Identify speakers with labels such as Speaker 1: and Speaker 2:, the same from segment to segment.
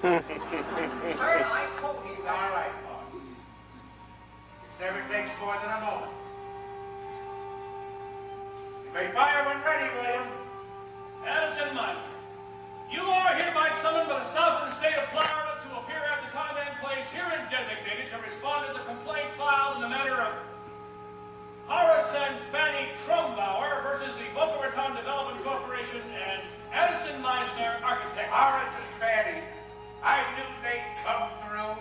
Speaker 1: Sir, I told you. All right, Pawk. This never takes more than a moment. You may fire when ready, William.
Speaker 2: Addison, Mizner, you are hereby summoned by the Southern State of Florida to appear at the time and place herein designated to respond to the complaint filed in the matter of Horace and Fanny Trumbauer versus the Boca Raton Development Corporation and Addison Mizner, architect.
Speaker 1: Horace and Fanny, I knew they'd come through.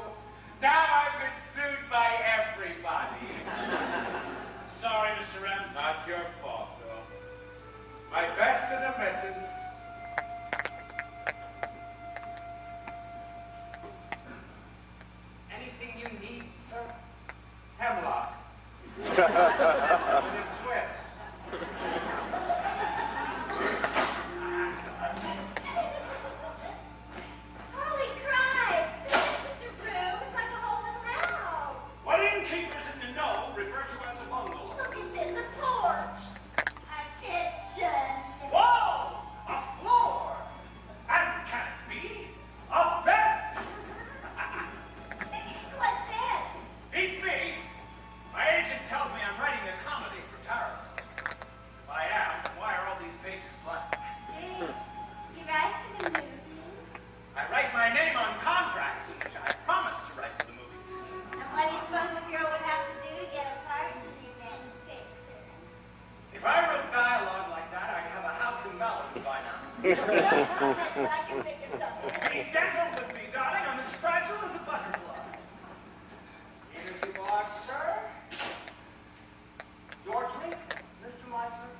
Speaker 1: Now I've been sued by everybody.
Speaker 2: Sorry, Mr. Ram.
Speaker 1: Not your fault, though. My best to the missus. Anything you need, sir? Hemlock. It's Swiss.
Speaker 3: Holy cripes! Mr. Brew, it's like a hole in the house.
Speaker 2: What innkeepers in the know refer to as a bungalow.
Speaker 3: Look, it's a porch. A kitchen.
Speaker 2: Whoa! A floor! And can it be? A bed!
Speaker 3: What's that?
Speaker 2: Beats me. My agent tells me I'm writing a comedy for Tara. If I am, why are all these pages blank?
Speaker 3: Hey, you write for the movies?
Speaker 2: I write my name on contracts in which I promise to write for the movies.
Speaker 3: And what do you suppose the girl would have to do to get a part in your man's picture?
Speaker 2: If I wrote dialogue like that, I'd have a house in Marilyn by now.
Speaker 3: You don't know much, but I can think of something.
Speaker 2: Be gentle with me, darling. I'm as fragile as a butterfly.
Speaker 1: Here you are, sir. Your drink, Mr. Mizner.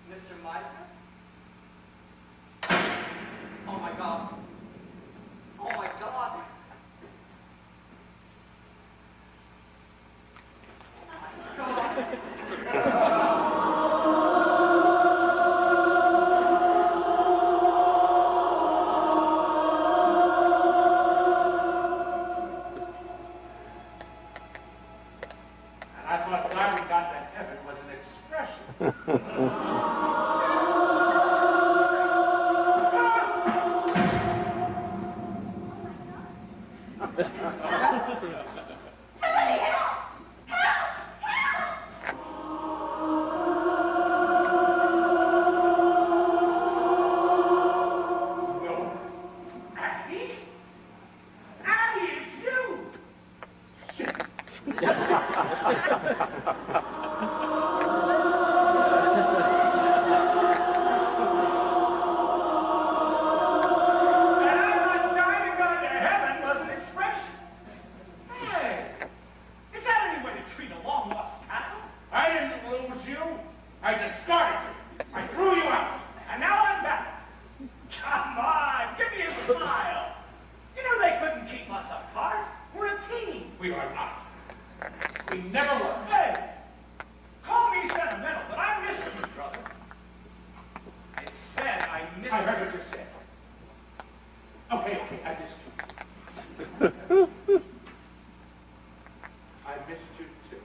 Speaker 1: Mr. Mizner? Oh, my God. Oh, my God. And I thought when I got to heaven was an expression.
Speaker 3: Somebody help! Help! Help!
Speaker 2: No. Abby? Abby, it's you! Shit. And I thought dying to go to heaven was an expression. Hey, is that any way to treat a long-lost cattle? I didn't lose you. I discarded you. I threw you out. And now I'm back. Come on, give me a smile. You know they couldn't keep us apart. We're a team. We are not. We never were. Hey, call me sentimental, but I miss you, brother. I said I miss you. I heard what you said. Okay, I missed you. I missed you too.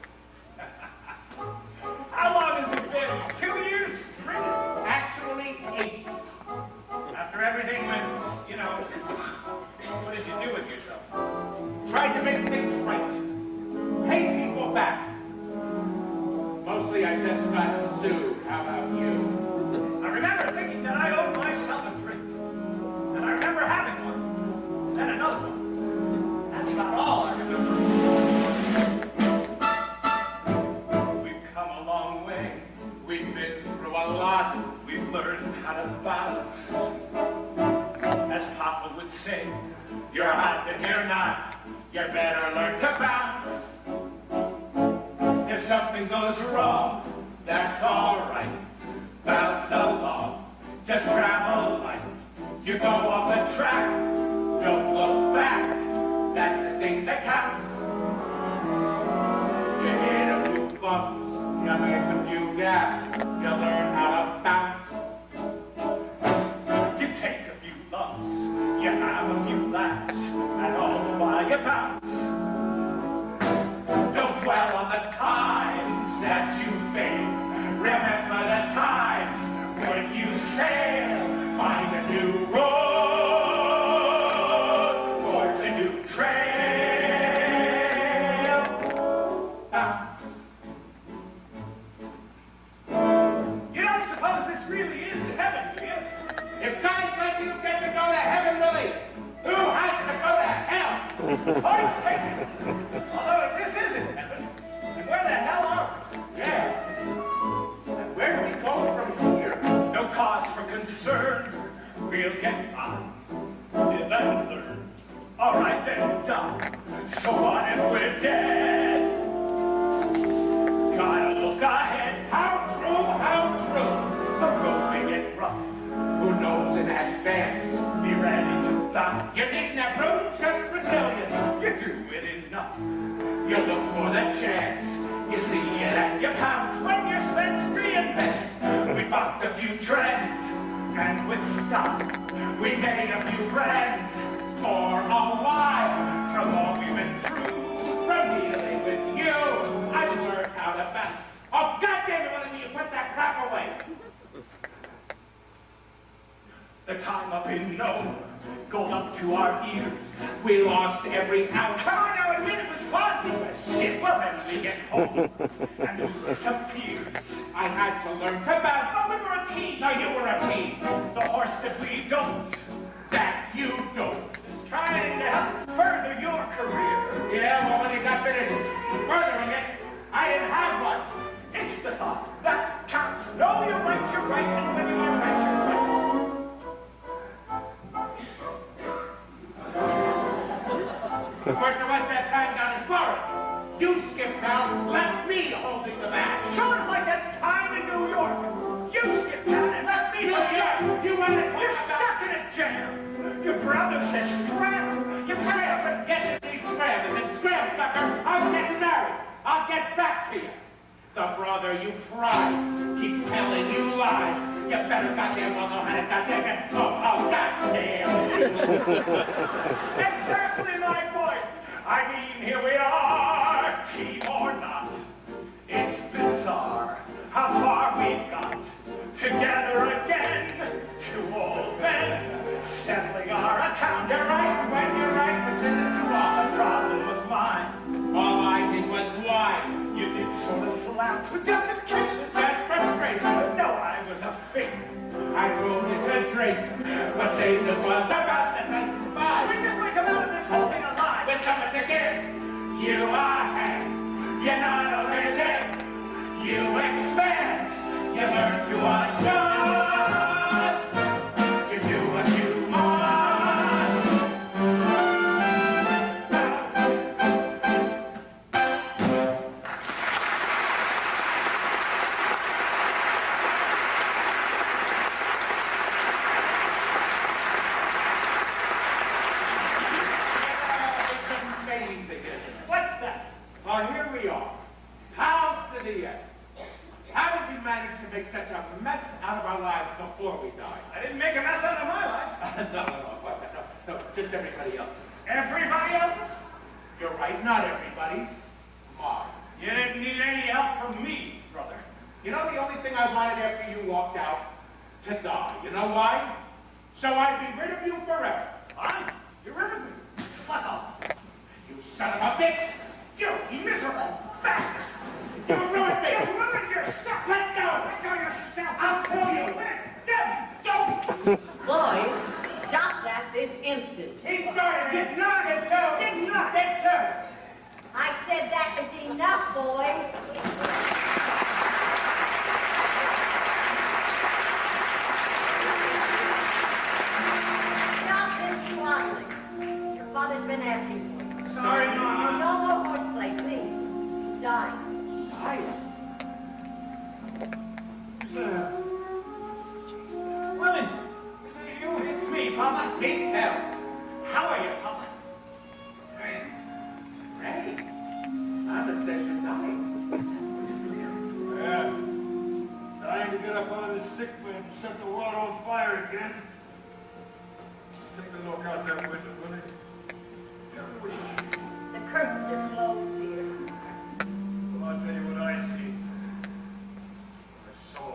Speaker 2: How long has it been? 2 years? 3? Actually, 8. After everything went, you know, what did you do with yourself? Tried to make things right. Pay people back. Mostly I just got sued. How about you? I remember thinking that I owed myself a drink. And I remember having one. Then another one. That's about all I remember. We've come a long way. We've been through a lot. We've learned how to balance. As Papa would say, you're hot and you're not. You better learn to bounce. If something goes wrong, that's all right. Bounce along, just travel light. You go off the track, don't look back. That's the thing that counts. You hit a few bumps, you make a few gaps. You learn how to bounce. You take a few bumps, you have a few laughs, and all the while you bounce. Don't dwell on the times that you fail. Remember the times when you sail. Find a new road. Point taken. Although if this isn't heaven, then where the hell are we? Yeah. And where do we go from here? No cause for concern. We'll get by. Live and learn. All right, then die. So what if we're dead? Gotta look ahead. How true, how true. The road may get rough. Who knows in advance? Be ready to fly. You didn't have room, just resilience. You do it enough. You look for the chance. You see it at your pounce when you're spent reinvent. We bucked a few trends, and with stock, we made a few friends. For a while, from all we've been through, from dealing with you, I've learned how to balance. Oh, goddamn it, one of you put that crap away! The time up in no, gold up to our ears. We lost every ounce. Come on now, admit it was fun. Shit, we'll eventually get home. And we were some peers. I had to learn to bounce. Oh, we were a team. No, you were a team. The horse that we don't, that you don't. Trying to help further your career. Yeah, well, when you got finished furthering it, I didn't have one. It's the thought that counts. Know you're right, and when you are right, you're right. First of us that time down in Florida. You skipped out, left me holding the bag. Sort of like that time in New York. You skipped out and left me holding the bag. You want it? You're stuck in a jail. Your brother says scram. You pay up and get it. Scram. And then scram, sucker. I'll get married. I'll get back to you. The brother you prize keeps telling you lies. You better goddamn well know how to goddamn it. Oh, goddamn. Exactly my point. I mean, here we are, team or not. It's bizarre how far we've got. Together again, two old men, settling our account. You're right when you're right, but then it's wrong. The problem was mine. All I did was lie. You did sort of flounce with justification, just frustration. No, I was a fake. I drove you to drink. What saved us was about the night survive. We just like about this whole thing alive. With something to give. You are hanged. You're not only dead. You expand. You learn to adjust. You do what you want. What's that? Well, here we are. Pals to the end. How did we manage to make such a mess out of our lives before we died? I didn't make a mess out of my life. No, just everybody else's. Everybody else's? You're right, not everybody's. Mine. You didn't need any help from me, brother. You know the only thing I wanted after you walked out? To die. You know why? So I'd be rid of you forever. Fine. You're rid of me. Fuck off. You son of a bitch! You miserable bastard! You ruined me! You ruined your stuff! Let go! Let go your stuff! I'll kill you! Don't!
Speaker 4: Boys, stop that this instant.
Speaker 2: He started! Did not get two! Did not get two!
Speaker 3: I said that is enough, boys. Stop this squabbling. Your father's been asking for you.
Speaker 2: Sorry, Mama.
Speaker 3: No more horseplay, please. Die.
Speaker 2: Women! It's me, Papa. Big hell. How are you, Papa? Great. Mama says you're dying.
Speaker 5: Yeah. Dying to get up out of this sick bed and set the world on fire again. Take a look out that window, will you?
Speaker 3: The curtains are closed, dear.
Speaker 5: Well, I'll tell you what I see. I saw.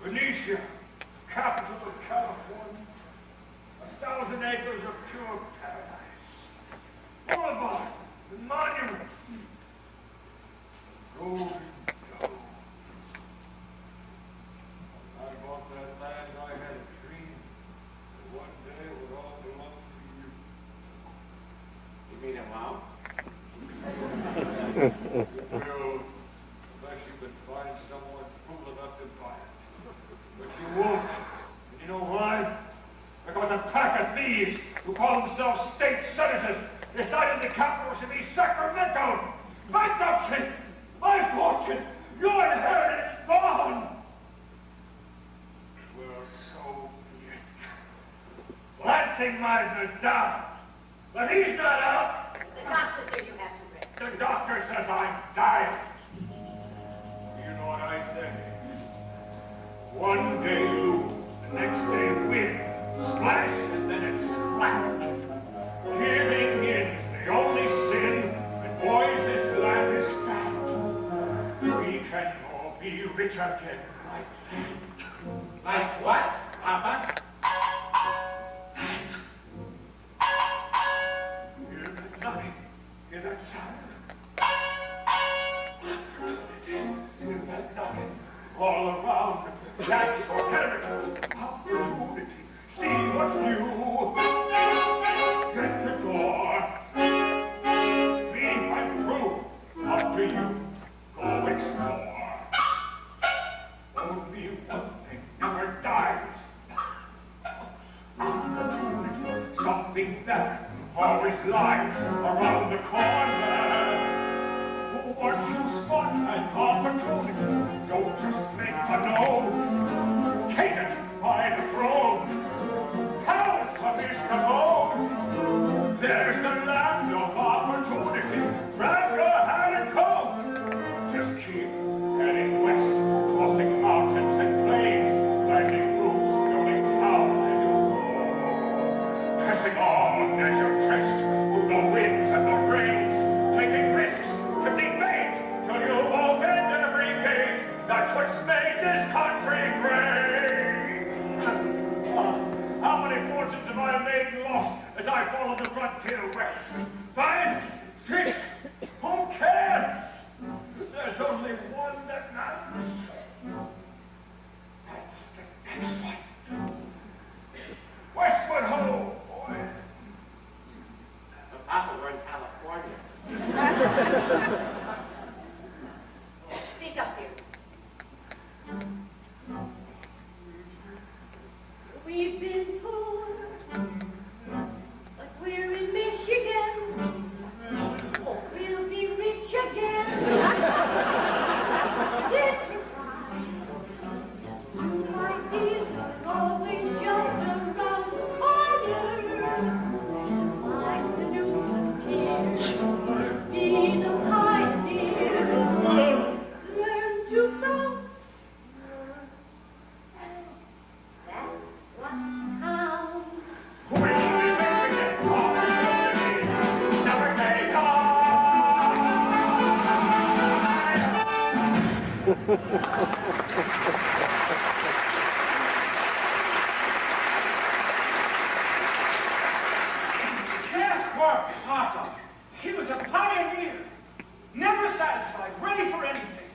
Speaker 5: Benicia, capital of California. 1,000 acres of pure paradise. Boulevards and monuments. Golden gold. I bought that land
Speaker 2: out.
Speaker 5: Well, unless you can find someone fool enough to buy it. But you won't. And you know why? Because a pack of thieves who call themselves state senators decided the capital should be Sacramento. Bankruptcy! My fortune! Your inheritance gone! Well, so be it. Lansing Mizner's down. But he's not out.
Speaker 4: The doctor said you have to rest.
Speaker 5: The doctor says I'm dying. You know what I say? One day lose, the next day win. Splash, and then it's flat. Giving in is the only sin, and boys, this land is fat. We can all be rich again like that.
Speaker 2: Like what, Papa?
Speaker 5: Hear the sucking, hear that sound. Hear that knocking all around. That's for opportunity. See what's new. Get the door. Me and through. Up to you. Go explore. Only one thing never dies. Opportunity. Something better always lies around the corner. Once you spot an opportunity, don't just make a no. Take it by the throne. House of Istanbul. There's the land of opportunity. Grab your hand and come. Just keep heading west, crossing mountains and plains, landing roofs, building towers as you go. Pressing on as your chest through the winds and the rains, taking risks, tipping bait, till you open every gate. That's what's made this country great. How many fortunes have I made and lost as I followed the frontier west? 5, 6, who cares? There's only one that matters. That's the next one. Westward ho, boy.
Speaker 2: Papa, we're in California.
Speaker 4: Speak up here. We've been poor, but we're in Michigan. Oh, we'll be rich again. Yes, you're fine. My dear, always just around the corner. Like the news tears, be the high dear. Learn to know.
Speaker 2: Jeff worked, Papa. He was a pioneer. Never satisfied, ready for anything.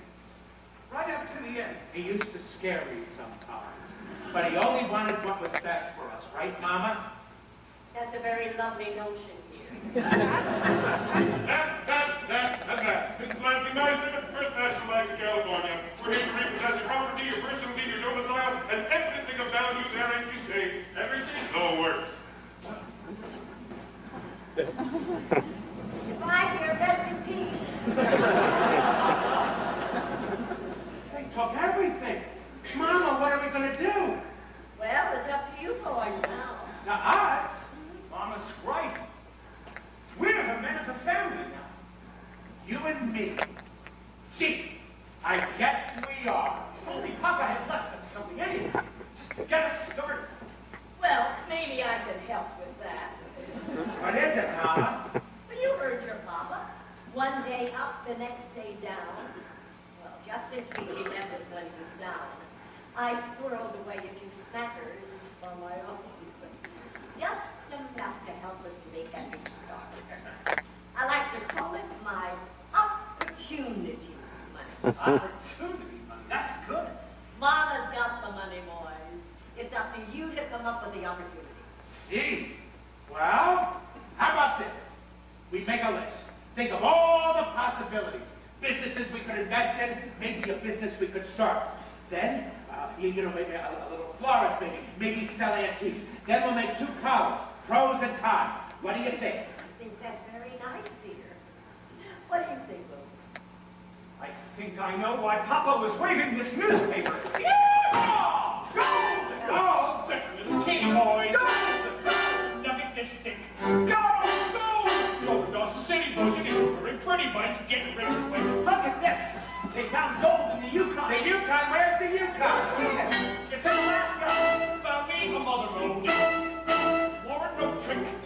Speaker 2: Right up to the end. He used to scare me sometimes. But he only wanted what was best for us, right, Mama?
Speaker 4: That's a very lovely notion here.
Speaker 5: This is Lansing Mizner, the First National Bank of California. We're here to repossess your property, your personal deed, your domicile, and everything of value therein you stay. Everything? No works.
Speaker 4: Goodbye, dear. Rest in peace.
Speaker 2: They took everything. Mama, what are we going to do?
Speaker 4: Well, it's up to you boys now.
Speaker 2: Now, us? Mama's right. We're the men of the family now. You and me. Gee, I guess we are. Only Papa had left us something anyway, just to get us started.
Speaker 4: Well, maybe I could help with that.
Speaker 2: What is it, Mama?
Speaker 4: Well, you heard your papa. One day up, the next day down. Well, just this week he left us when he was down. I squirreled away a few snackers for my own. Just enough to help us make a new start. I like to call it my opportunity money.
Speaker 2: Opportunity money, that's good.
Speaker 4: Mama's got the money, boys. It's up to you to come up with the opportunity.
Speaker 2: Gee, well, how about this? We make a list. Think of all the possibilities. Businesses we could invest in, maybe a business we could start. Then, maybe a little florist, maybe sell antiques. Then we'll make 2 columns, pros and cons. What do you think?
Speaker 4: I think that's very nice, dear. What do you think, Lou?
Speaker 2: I think I know why Papa was waving this newspaper. Yeah! Gold! Gold! Little king boys! Gold! Nugget this stick. Gold! Gold! Gold Dawson City boys, it is very pretty, but it's getting rich quick. Look at this! They found gold in the Yukon. The Yukon? Where's the Yukon? It's in Alaska. Found me a mother road. Warren road trinket.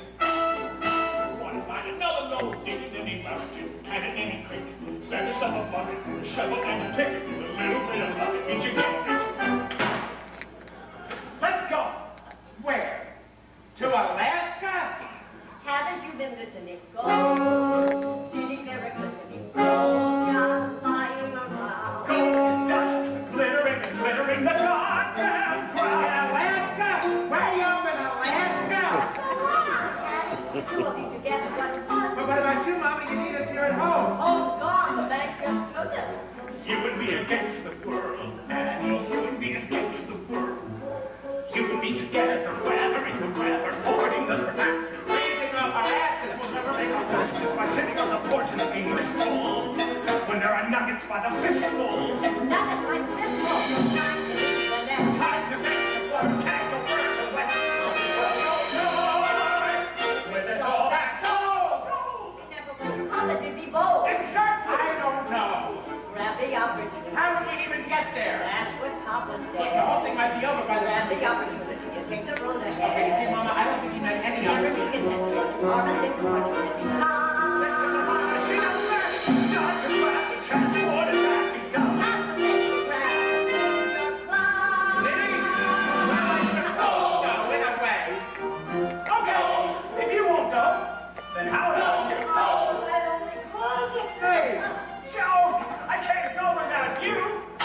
Speaker 2: Want to find another gold digger than he found it. And an any creek. Grab yourself a bucket, a shovel, and a pick. A little bit of luck means you get rich. Let's go. Where? To Alaska?
Speaker 4: Haven't you been listening? Gold, sitting there and listening. Gold, just lying around.
Speaker 2: Gold dust, glittering and glittering the goddamn ground. In Alaska? Way up in Alaska?
Speaker 4: The 2 of you together, what fun.
Speaker 2: But what about you, Mama? You need us here at home.
Speaker 4: Oh, God, the bank just took it.
Speaker 2: You and me against the world, Daddy. You and me against the world. You and me together forever and forever, hoarding the taxes, raising up our asses. We'll never make a fortune just by sitting on the porch and being wistful. When there are nuggets by the fistful.
Speaker 4: Nuggets like fistful. Time to make the net.
Speaker 2: Time to make the blood tag the words of west. Where there's all that gold.
Speaker 4: Never would you call it to be bold.
Speaker 2: Exactly. I don't know.
Speaker 4: Grab the opportunity.
Speaker 2: How would we even get there?
Speaker 4: That's what Papa
Speaker 2: Look,
Speaker 4: said.
Speaker 2: the whole thing might be over by the
Speaker 4: Grab the opportunity. You take the road ahead.
Speaker 2: Okay, you see, Mama, I don't think he meant any
Speaker 4: Never
Speaker 2: other.
Speaker 4: be content. Tomorrow the opportunity.
Speaker 2: Listen to Mama. She knows that. Not to grab the chance. What is that? We go. In a way. Okay, if you won't go, then how about you? Hey, Joe, I can't go without you.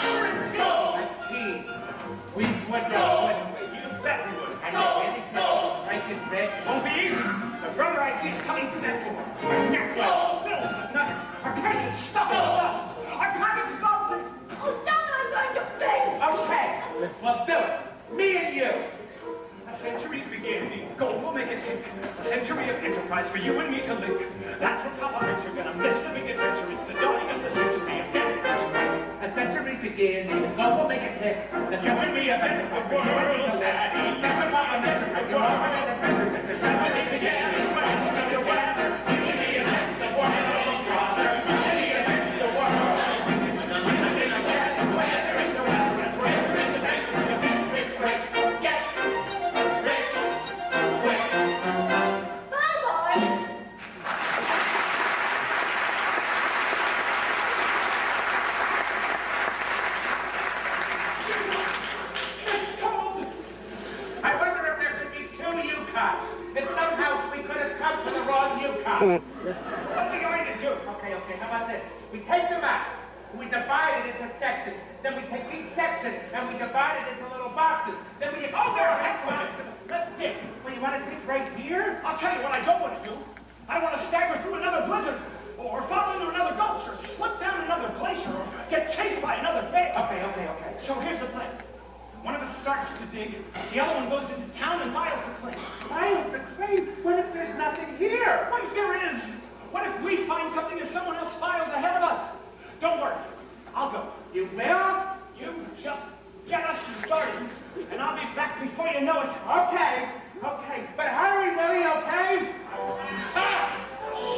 Speaker 2: We're a team. We would go, wouldn't we? You bet we would. And if anything striking rich won't be easy. The brother I see is coming to that door. Our necklace, filled with nuggets. Our cases stuffed with dust. Our pockets bulging.
Speaker 4: Oh, now I'm going to faint.
Speaker 2: Okay, well, do it. Me and you. A century's beginning. Gold will make it tick. A century of enterprise for you and me to link. That's what Papa thinks you're gonna miss the big adventure. It's the dawning of the century of getting us right. A century's beginning. Gold will make it tick. The you and me adventure of the world, Daddy. That's what Papa meant. The world, the century's beginning. When the weather, you and me against the world, brother. You and me against the world. What are we going to do? Okay, how about this? We take them out, we divide it into sections, then we take each section and we divide it into little boxes, then we let's dig. Well, you want to dig right here? I'll tell you what I don't want to do. I don't want to stagger through another blizzard, or fall into another gulch, or slip down another glacier, or get chased by another bear. Okay. So here's the plan. One of us starts to dig, the other one goes into town and files the claim. Files the claim? What if there's nothing here? What if there is? What if we find something that someone else filed ahead of us? Don't worry, I'll go. You will? You just get us started, and I'll be back before you know it. Okay. But hurry, Willie, okay?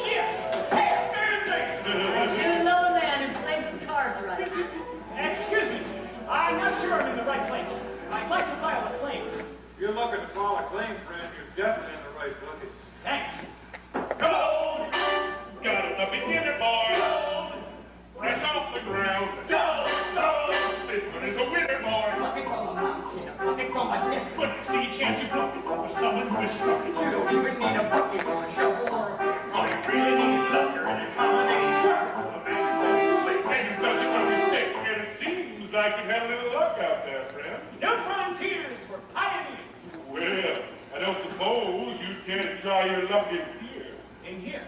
Speaker 2: Shit!
Speaker 4: You know the man who plays the cards right.
Speaker 2: Excuse me. I'm not sure I'm in the right place. I'd like to file a claim.
Speaker 5: You're looking to file a claim, friend. You're definitely in the right place.
Speaker 2: Thanks. Gold! Got us a beginner, boys. Gold! Fresh off the ground. Gold! This one is a winner, boys. But see a chance you broke it for someone who is struck it. You don't even need a bucket or a shovel. All you really need is luck and a combination. And you does it with mistake. And it seems like you had a little luck out there, friend. No frontiers for pioneers. Well, I don't suppose you care to try your luck in here. In here?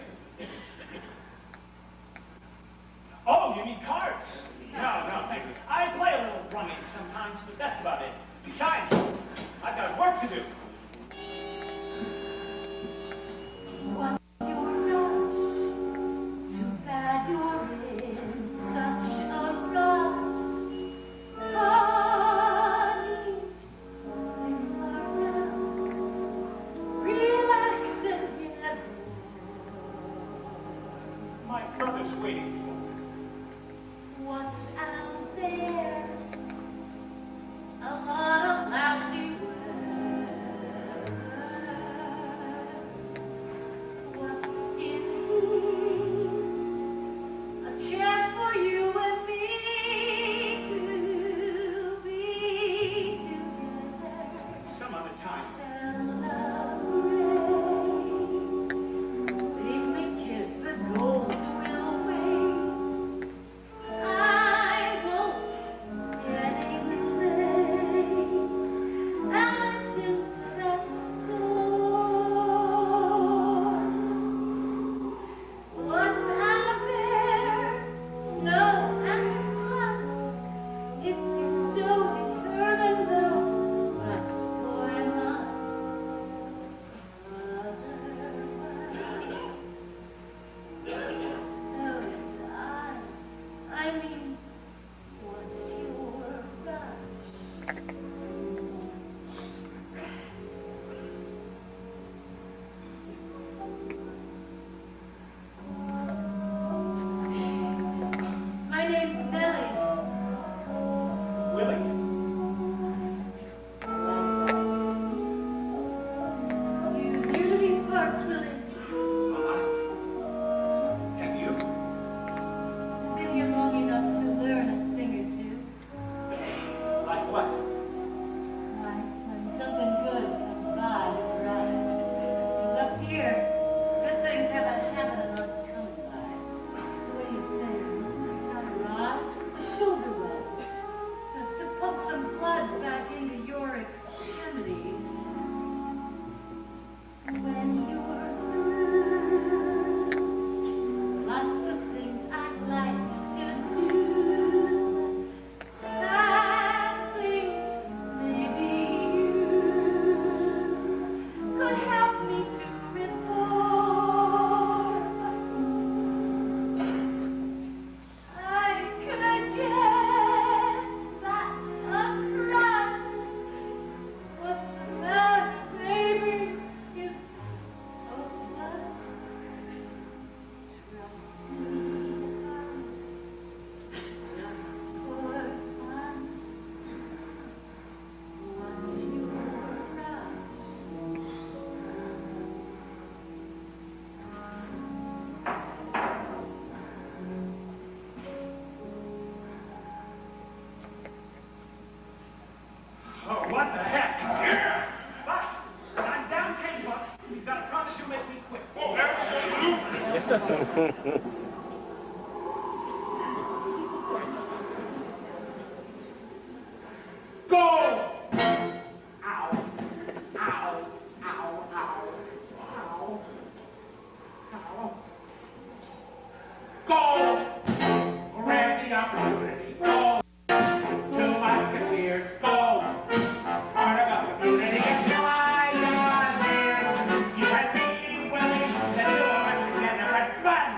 Speaker 2: Go! Ow. Ow. Ow. Ow. Ow. Ow. Go! Grab the opportunity. Go! Two musketeers. Go! Part of a community. Until I got there. You had me willing to do it together and run.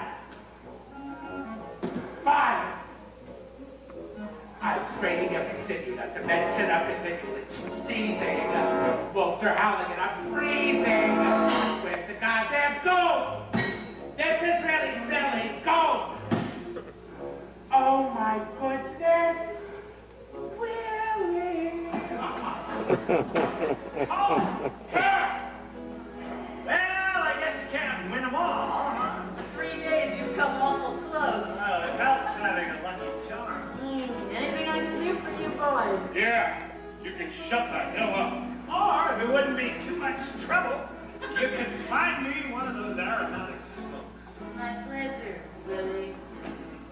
Speaker 2: Fine. I was raiding every city that the men set up in vigilance. Sneezing. Wolves are howling and I'm freezing. Where's the goddamn gold? This is really silly. Gold! Oh my goodness. Willie. Oh, sure. Well, I guess you can't win them all, huh?
Speaker 4: 3 days you've come awful close.
Speaker 2: Well, it helps having a lucky charm.
Speaker 4: Anything I can do for you boys?
Speaker 5: Yeah, you can shut the hell up.
Speaker 2: Or, if it wouldn't be too much trouble, you could find me one of those aromatic smokes.
Speaker 4: My pleasure, Willie.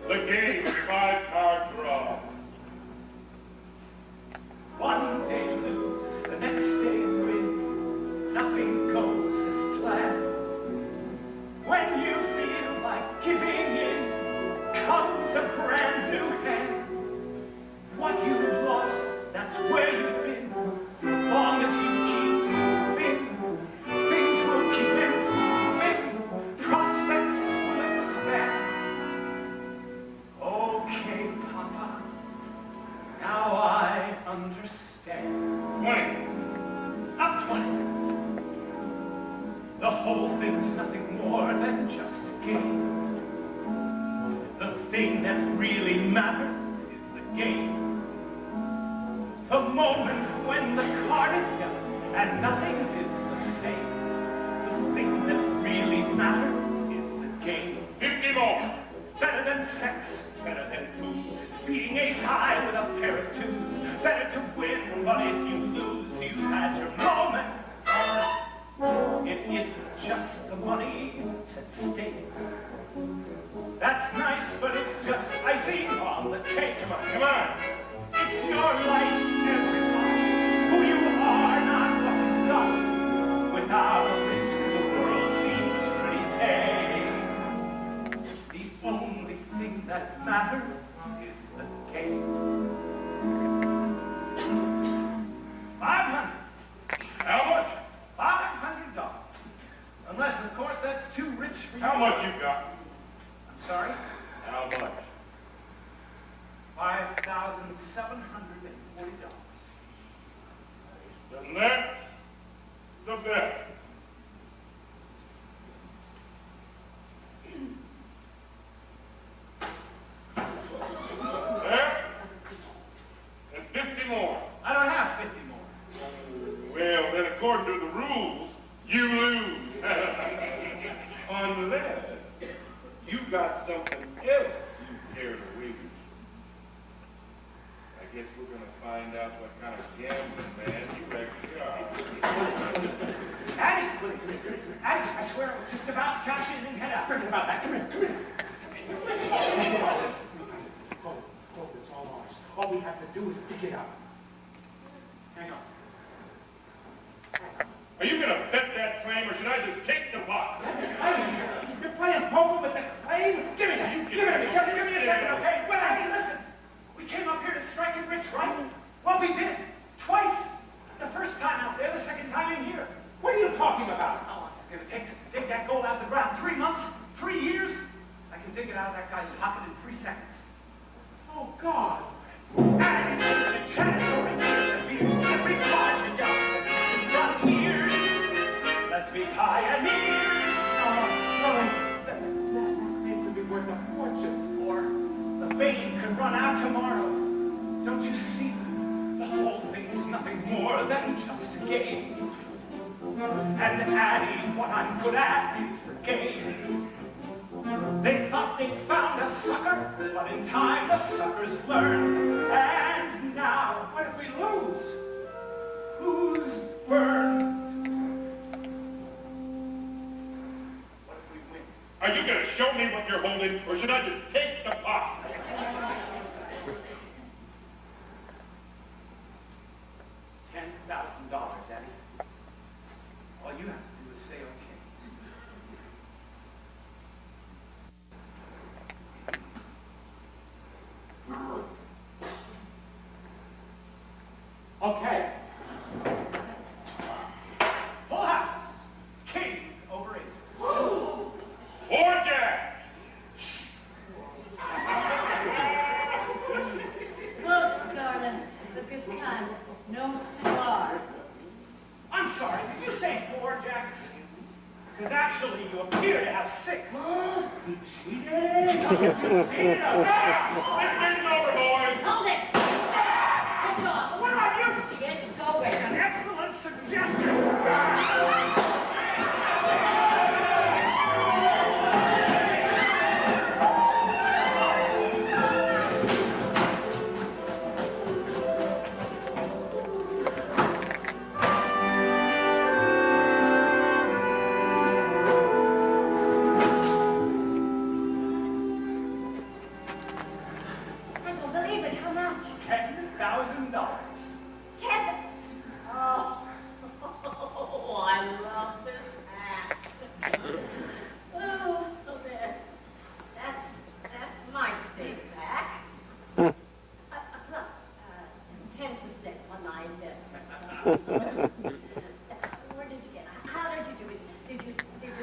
Speaker 5: The game's 5-card draw.
Speaker 2: One day lose, the next day win. Nothing goes as planned. When you feel like giving in, comes a brand new hand. What you lost, that's where you've been. As long as you keep moving, things will keep improving. Prospects will expand. Okay, Papa, now I understand.
Speaker 5: 20.
Speaker 2: Up 20. The whole thing's nothing more than just a game. The thing that really matters is the game. The moment when the card is dealt and nothing is the same. The thing that really matters is the game.
Speaker 5: 50 more.
Speaker 2: Better than sex, better than food. Being ace high with a pair of twos. Better to win, but if you lose, you've had your moment. It isn't just the money that's at stake. That's nice, but it's just icing on the cake. Come on, come on. It's your life, everyone. Who you are, not what you've done. Without a risk, the world seems pretty tame. The only thing that matters is the game. 500.
Speaker 5: How much?
Speaker 2: $500. Unless, of course, that's too rich for you.
Speaker 5: How much you got?
Speaker 2: I'm sorry?
Speaker 5: How much?
Speaker 2: $5,740.
Speaker 5: The next, the bet. There. And 50 more.
Speaker 2: I don't have 50 more.
Speaker 5: Well, then according to the rules, you lose. Unless you got something else you care to win. I guess we're going to find out what kind of gambling man you actually are.
Speaker 2: Addie, Addie, I swear I was just about to cash in and head out. Forget about that. Come here, come here. Gold, it's all ours. All we have to do is dig it up. Hang on.
Speaker 5: Are you going to bet that claim, or should I just take the box?
Speaker 2: You're playing poker with the claim? Give me that. Give me a second, okay? Well, hey, listen. We came up here to strike it rich, right? Well, we did. Twice. The first time out there, the second time in here. What are you talking about? How long it's going to take to dig that gold out of the ground? 3 months? 3 years? I can dig it out of that guy's pocket in 3 seconds. Oh, God. And the chance over here that we every card you got in front years. Let's be pioneers. No, that thing could be worth a fortune, or the vein could run out tomorrow. Don't you see? The whole thing is nothing more than just a game. And Addie, what I'm good at is the game. They thought they'd found a sucker, but in time the suckers learn. And now, what if we lose? Who's burned? What if we win?
Speaker 5: Are you going to show me what you're holding, or should I just take the pot?
Speaker 2: $10,000, Daddy. All you have to do is say okay. Okay. Full house. Kings over aces.
Speaker 5: 4 jacks!
Speaker 4: Close, darling. But this time, no cigar.
Speaker 2: I'm sorry, did you say 4 jacks? Because actually you appear to have 6. You cheated? You cheated?
Speaker 5: Let's take it over, boys!
Speaker 4: Hold it! Good job.
Speaker 2: What about you?
Speaker 4: Get going.
Speaker 2: An excellent suggestion.
Speaker 4: I don't believe it. How much?
Speaker 2: $10,000.
Speaker 4: 10. Oh, I love this hat. Oh, there. That's my stake back. Plus, 10% on my investment. Where did you get it? How did you do it? Did you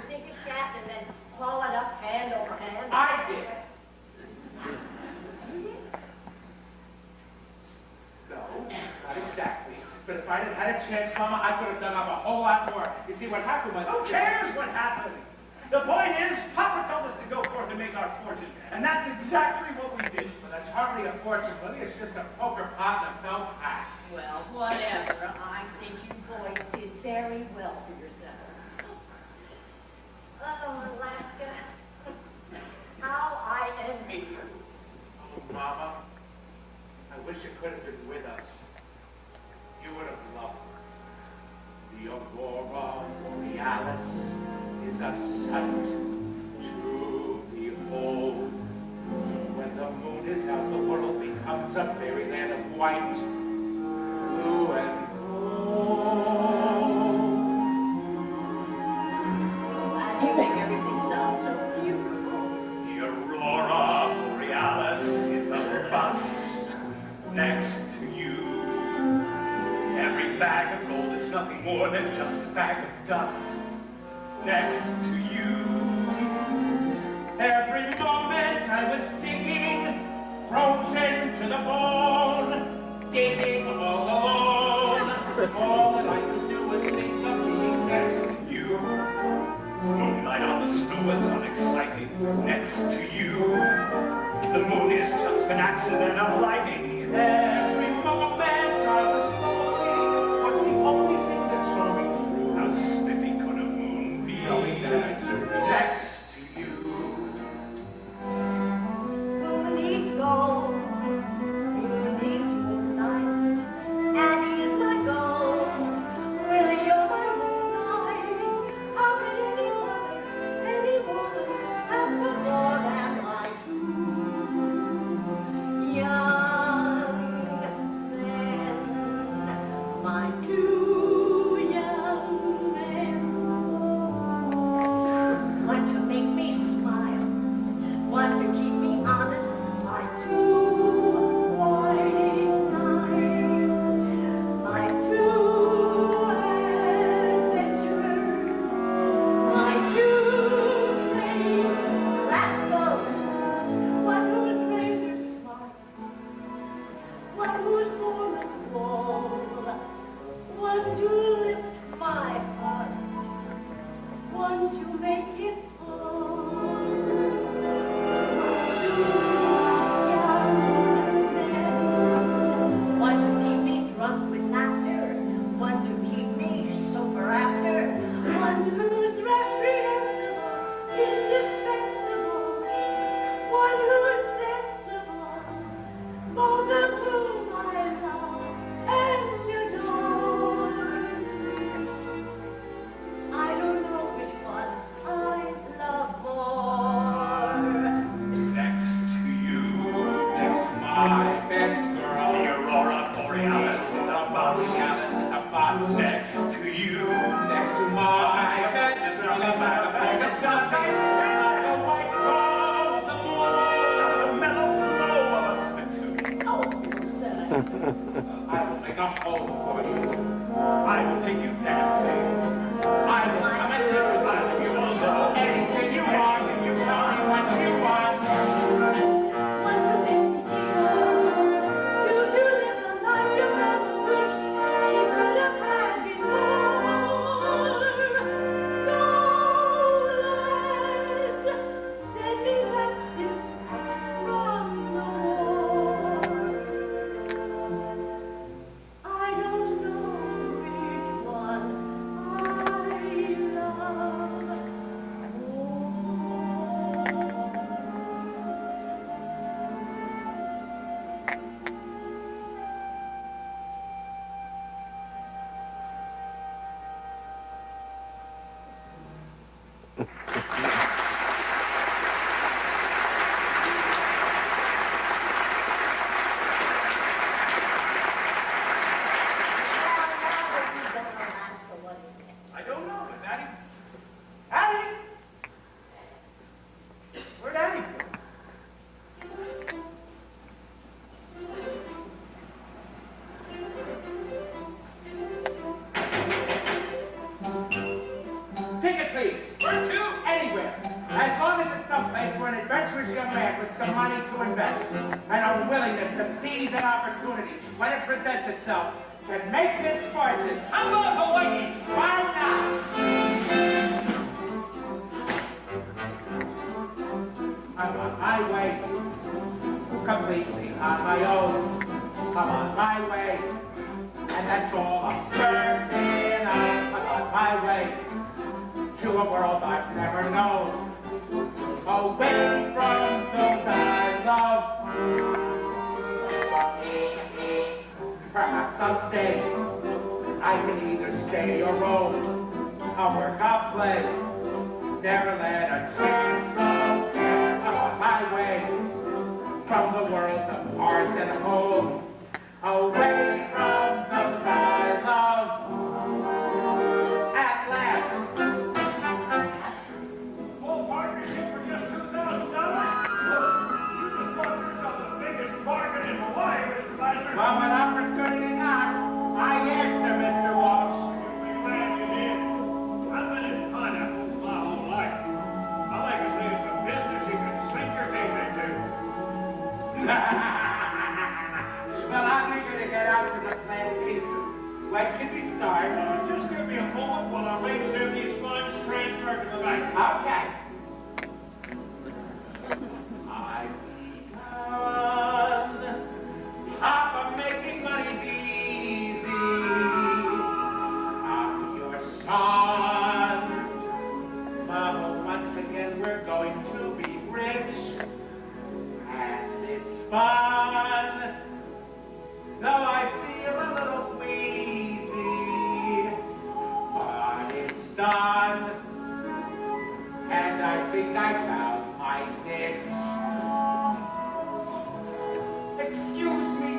Speaker 4: sink a shaft and then haul it up hand over hand?
Speaker 2: I did.
Speaker 4: You did?
Speaker 2: No, not exactly. But if I'd had a chance, Mama, I could have done up a whole lot more. You see, what happened was, who cares what happened? The point is, Papa told us to go forth and make our fortune. And that's exactly what we did. But that's hardly a fortune, buddy. It's just a poker pot and a felt hat.
Speaker 4: Well, whatever. I think you boys did very well for yourselves. Oh, Alaska. How I envy you.
Speaker 2: Oh, Mama, I wish you could have been with us. You would have loved her. The aurora borealis is a sight to behold. When the moon is out, the world becomes a fairyland of white, blue, and gold.
Speaker 4: Glad you make everything sound so beautiful.
Speaker 2: The aurora borealis is a bust next to you. Every bag of gold is nothing more than just a bag of dust next to you. Every moment I was digging, frozen to the bone, digging all alone. All that I could do was think of being next to you. Moonlight on the stool was unexciting next to you. The moon is just an accident of lighting. Every moment I was floating was the only thing that saw me through. How spiffy could a moon be knowing that next to you?
Speaker 4: Moonlit gold, moonlit moonlight, and is my gold. Really, you're my moonlight. How could any woman have the more than I do? Young men, my two young men, want to make me smile, want to keep me honest, my two white knights, my two adventurers, my two brave rascals, one whose razor smart, one who's born of gold, one to lift my heart, one to make it whole. One to keep me drunk with laughter, one to keep me sober after, one who's reprehensible, indispensable, one who's sensible, both of whom I love and adore. I don't know which one I
Speaker 2: I will make a home for you. I will take you dancing. I will come and live with you. You will know anything you want, and you tell me what you want.
Speaker 4: Want to make me feel, to live the life you ever wished she could have had before. So, lad, send me back dispatch from the war. I don't know which one I love more.
Speaker 2: I don't know, but Daddy. Daddy! Where'd Daddy go? Ticket, please. Where to? Anywhere. As long as it's someplace where an adventurous young man with some money to invest and a willingness to seize an opportunity when it presents itself can make his fortune. How about Hawaii? Why not? I'm on my way. Completely on my own. I'm on my way. And that's all I'm certain of. I'm on my way to a world I've never known. Away from those I love. Perhaps I'll stay. I can either stay or roam. I'll work, I'll play. Never let a chance go past. I'm on my way from the worlds of art and home. Away from those I love. At last.
Speaker 5: Full partnership for just $2,000? You just bought yourself the biggest bargain in Hawaii, Mr. Bessemer.
Speaker 2: Well, when opportunity knocks, I answer, Mr. Walsh.
Speaker 5: You'll be glad you did. I've been in pineapples my whole life. I like to say it's a business you can sink your teeth into.
Speaker 2: Well, I'm eager to get out to the plantation. When can we start?
Speaker 5: Just give me a moment while I make sure these funds transfer to the bank.
Speaker 2: Okay. I've begun. I'm making money easy. I'm your son. Mama, once again, we're going to be rich. And it's fun. Though I feel a little queasy, but it's done. And I think I found my niche. Excuse me,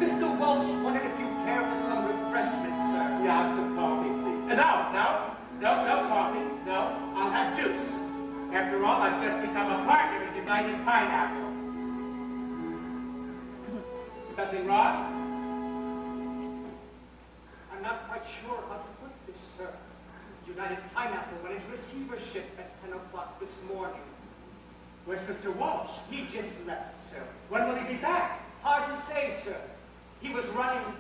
Speaker 2: Mr. Welch wondered if you care for some refreshment, sir. Yeah, some coffee, please. No coffee. No, I'll have juice. After all, I've just become a partner in United Pineapple. Something wrong?
Speaker 6: I'm not quite sure how to put this, sir. United Pineapple went into receivership at 10 o'clock this morning.
Speaker 2: Where's Mr. Walsh?
Speaker 6: He just left, sir.
Speaker 2: When will he be back?
Speaker 6: Hard to say, sir. He was running...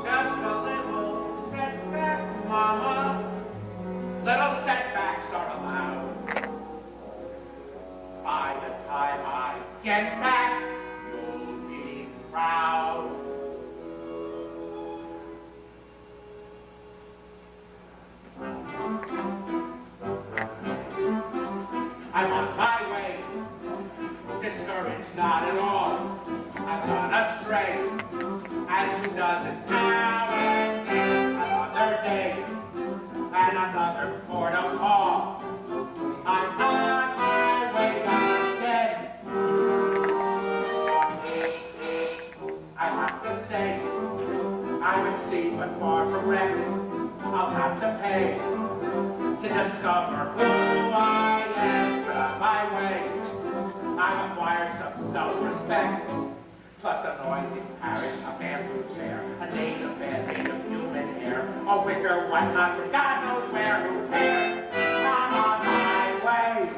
Speaker 2: Just a little setback, Mama. Little setbacks are allowed. By the time I get back, you'll be proud. I'm on my way. Discouraged not at all. I've gone astray. As who doesn't now and then, another day, and another port of call. I'm on my way again. I have to say, I'm at sea but far from wrecked. I'll have to pay to discover who I am from my
Speaker 1: I acquire some self-respect. Plus a noisy parrot, a bamboo chair, a native bed made of human hair, a wicker whatnot from God knows where, who cares? I'm on my way.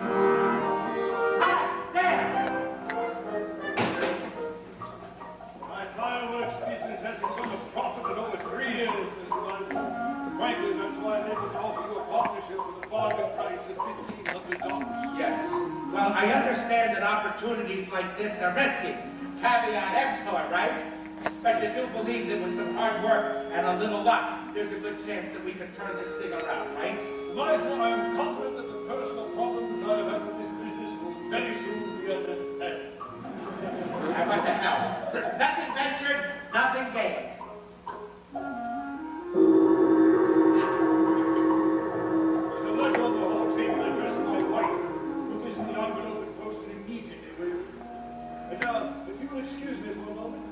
Speaker 1: Hi, there!
Speaker 5: My fireworks business has its own profit of over 3 years, Mr. London. Frankly, that's why I'm able to offer you a partnership with a bargain price of $1,500.
Speaker 1: Yes. Well, I understand that opportunities like this are risky. Caveat emptor, right? But you do believe that with some hard work and a little luck, there's a good chance that we can turn this thing around, right?
Speaker 5: Mizner, I am confident that the personal problems I have had with this business will very soon be under attack.
Speaker 1: And what the hell? Nothing ventured, nothing gained.
Speaker 5: There's a letter on the hall table addressed to my wife. Look this in the envelope and post it immediately, will you? And now, if you will excuse me for a moment.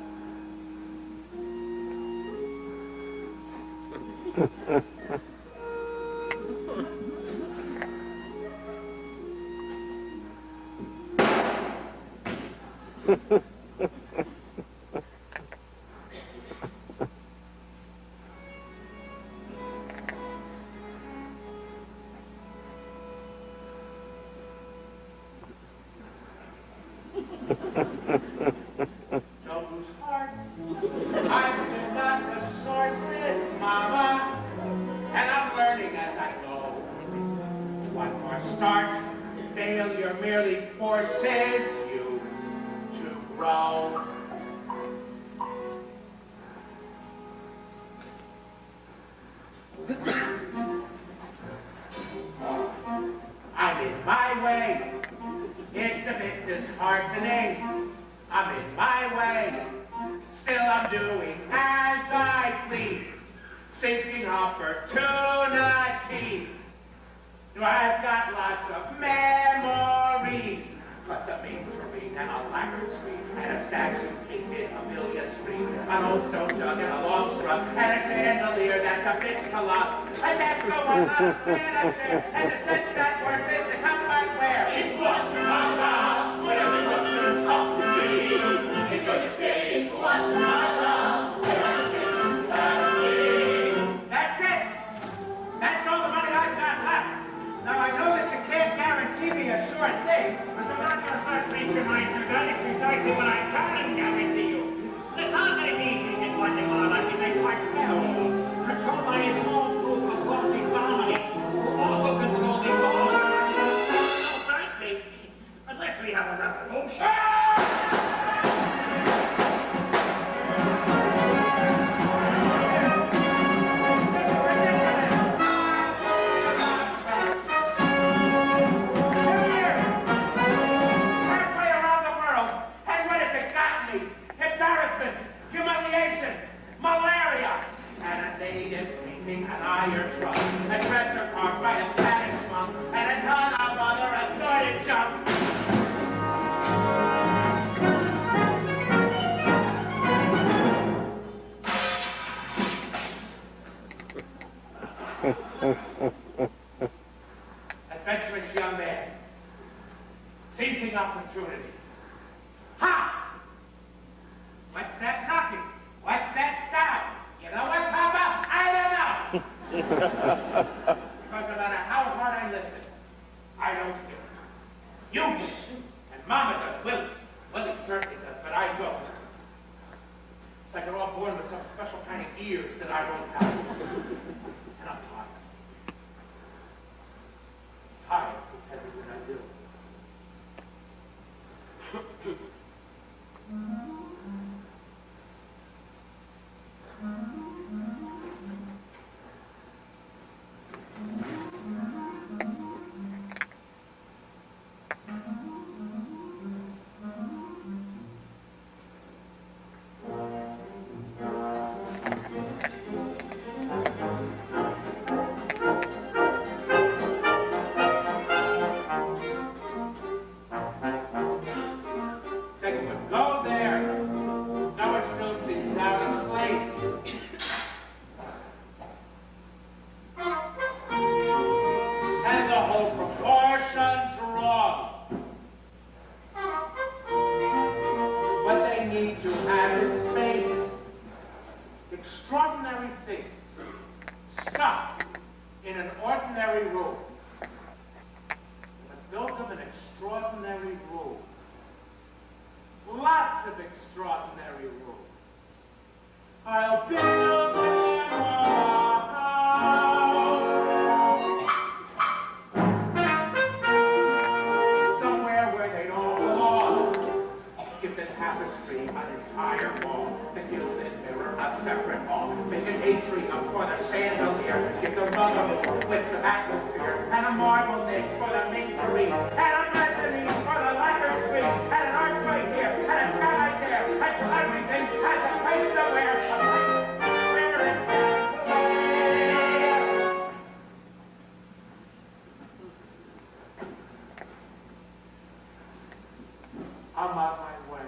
Speaker 1: Don't lose heart. I've still got the sources, Mama, and I'm learning as I go. One more start. Failure merely forces you to grow. I'm in my way. It's a bit disheartening. I'm in my way. Still I'm doing as I please. Seeking opportunities. I've got lots of memories. Plus a main tureen and a lacquered screen and a statue painted a million screen. An old stone jug and a long shrub and a chandelier that's a bit collapsed. And that's so I'm not a manager. And the sense that horses to come back where? It was my love, whatever it was going to cost me. Enjoy your stay, it was my love, whatever it was going to be. That's it. That's all the money I've got left. Now I know that you can't guarantee me a sure thing, but I'm not going to start preaching my that is precisely what I can guarantee you. The Daugherty meeting is what they want to make myself. Controlled by a small group of wealthy families who also control the whole. No, frankly, unless we have a revolution. Malaria, and a native painting an iron truck, a dresser parked by a Spanish monk, and a ton of other assorted junk. Adventurous young man, seizing opportunity. Ha! What's that knocking? What's that sound? You know what, Papa? I don't know. Because no matter how hard I listen, I don't hear it. You do. And Mama does. Willie certainly does, but I don't. It's like they're all born with some special kind of ears that I don't have. And I'm tired. Tired of everything I do. extraordinary things stuck in an ordinary room. But built of an extraordinary room. Lots of extraordinary rooms. I'll build them a house somewhere where they don't belong. Give the tapestry an entire wall, the gilded mirror a separate hall, make an atrium for the chandelier, give the rug a with some atmosphere, and a marble niche for the mincery, and a mezzanine for the lacquer suite, and an arch right here, and a skylight there, and everything has a place somewhere, a place where it has to live. I'm on my way.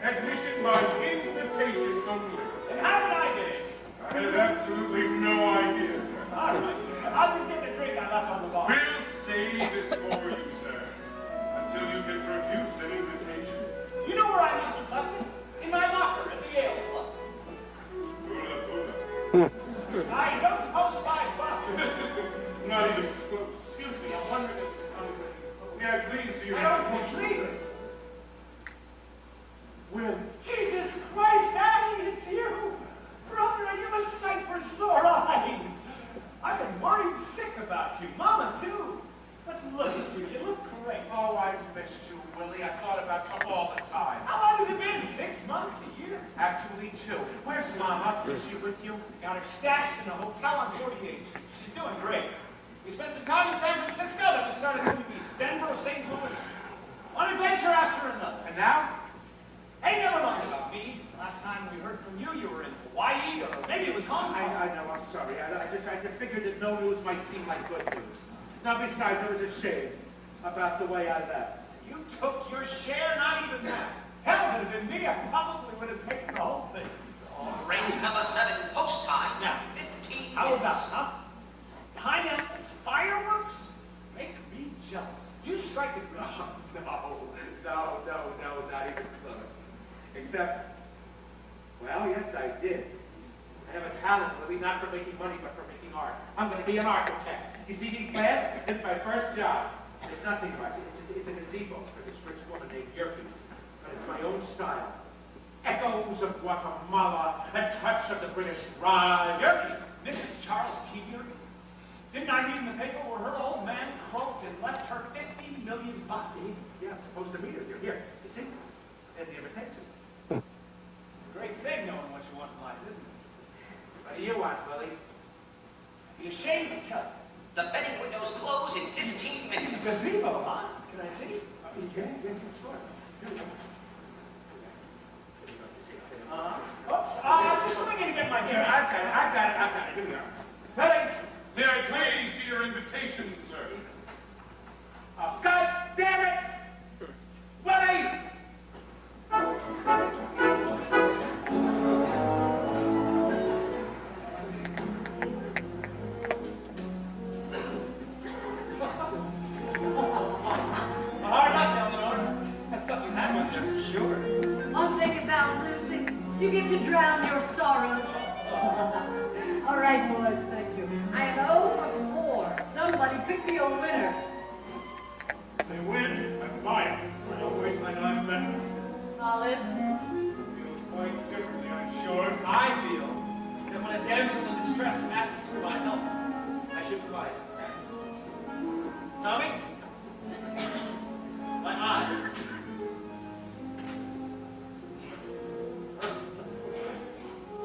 Speaker 5: Admission by invitation only.
Speaker 2: And how did I get in?
Speaker 5: I have absolutely no idea, sir.
Speaker 2: All right. I'll just get the drink I left on the bar.
Speaker 5: We'll save it for you, sir, until you can produce an invitation.
Speaker 2: You know where I used to tuck it? In my locker at the Yale Club.
Speaker 5: Hula, hula.
Speaker 2: I don't suppose $5.
Speaker 5: Not even close.
Speaker 2: Excuse me, I'm wondering if...
Speaker 5: Yeah, please see your
Speaker 2: I don't believe it.
Speaker 5: When?
Speaker 2: Jesus Christ, Annie, it's you! Brother, are you a sight for sore eyes? I've been worried sick about you. Mama, too. But look at you. You look great.
Speaker 1: Oh, I missed you, Willie. I thought about you all the time.
Speaker 2: How long has it been? 6 months? A year?
Speaker 1: Actually, 2. Where's Mama? Is she with you?
Speaker 2: Got her stashed in a hotel on 48th. She's doing great. We spent some time in San Francisco, then we started movies. Denver, St. Louis. One adventure after another.
Speaker 1: And now?
Speaker 2: Hey, never mind about me. Last time we heard from you, you were in Hawaii, or maybe it was Hong Kong.
Speaker 1: I know, I'm sorry. I figured that no news might seem like good news. Now, besides, I was ashamed about the way I left.
Speaker 2: You took your share, not even that. Hell, if it had been me, I probably would have taken the whole thing.
Speaker 7: The race number 7 post time.
Speaker 2: Now,
Speaker 7: 15 minutes.
Speaker 2: how about, huh? Pineapples, fireworks? Make me jealous. You strike it good.
Speaker 1: No, not even close. Except, well, yes, I did. I have a talent, really, not for making money, but for making art. I'm going to be an architect. You see these plans? It's my first job. There's nothing much. It's a gazebo for this rich woman named Yerkes. But it's my own style. Echoes of Guatemala, a touch of the British Raj.
Speaker 2: Yerkes, Mrs. Charles Keebury. Didn't I read in the paper where her old man croaked and left her $50 million?
Speaker 1: Yeah, I'm supposed to meet her. You're here. You see? And the invitation.
Speaker 2: Great thing knowing what you want in life, isn't it?
Speaker 1: What do you want, Willie?
Speaker 2: Be ashamed to tell you.
Speaker 7: The betting windows close in 15 minutes.
Speaker 2: Gazebo, huh? Can I see?
Speaker 1: Yeah, sure.
Speaker 2: Oops, I'm just coming in to get my
Speaker 1: Here,
Speaker 2: dinner.
Speaker 1: I've got it. Here we are.
Speaker 2: Billy!
Speaker 5: May I please see your invitation, sir?
Speaker 1: Oh, God damn it! Willie!
Speaker 2: Hard luck, Eleanor. I thought you had one there for sure.
Speaker 4: One thing about losing, you get to drown your sorrows. All right, boys, thank you. I am 0 for 4. Somebody pick me a winner.
Speaker 5: They win, and mine. I don't waste my time better.
Speaker 4: Hollis,
Speaker 5: Feels quite differently, I'm sure.
Speaker 2: I feel that when a damsel in distress asks for my help, I should provide it. Tommy? My eyes.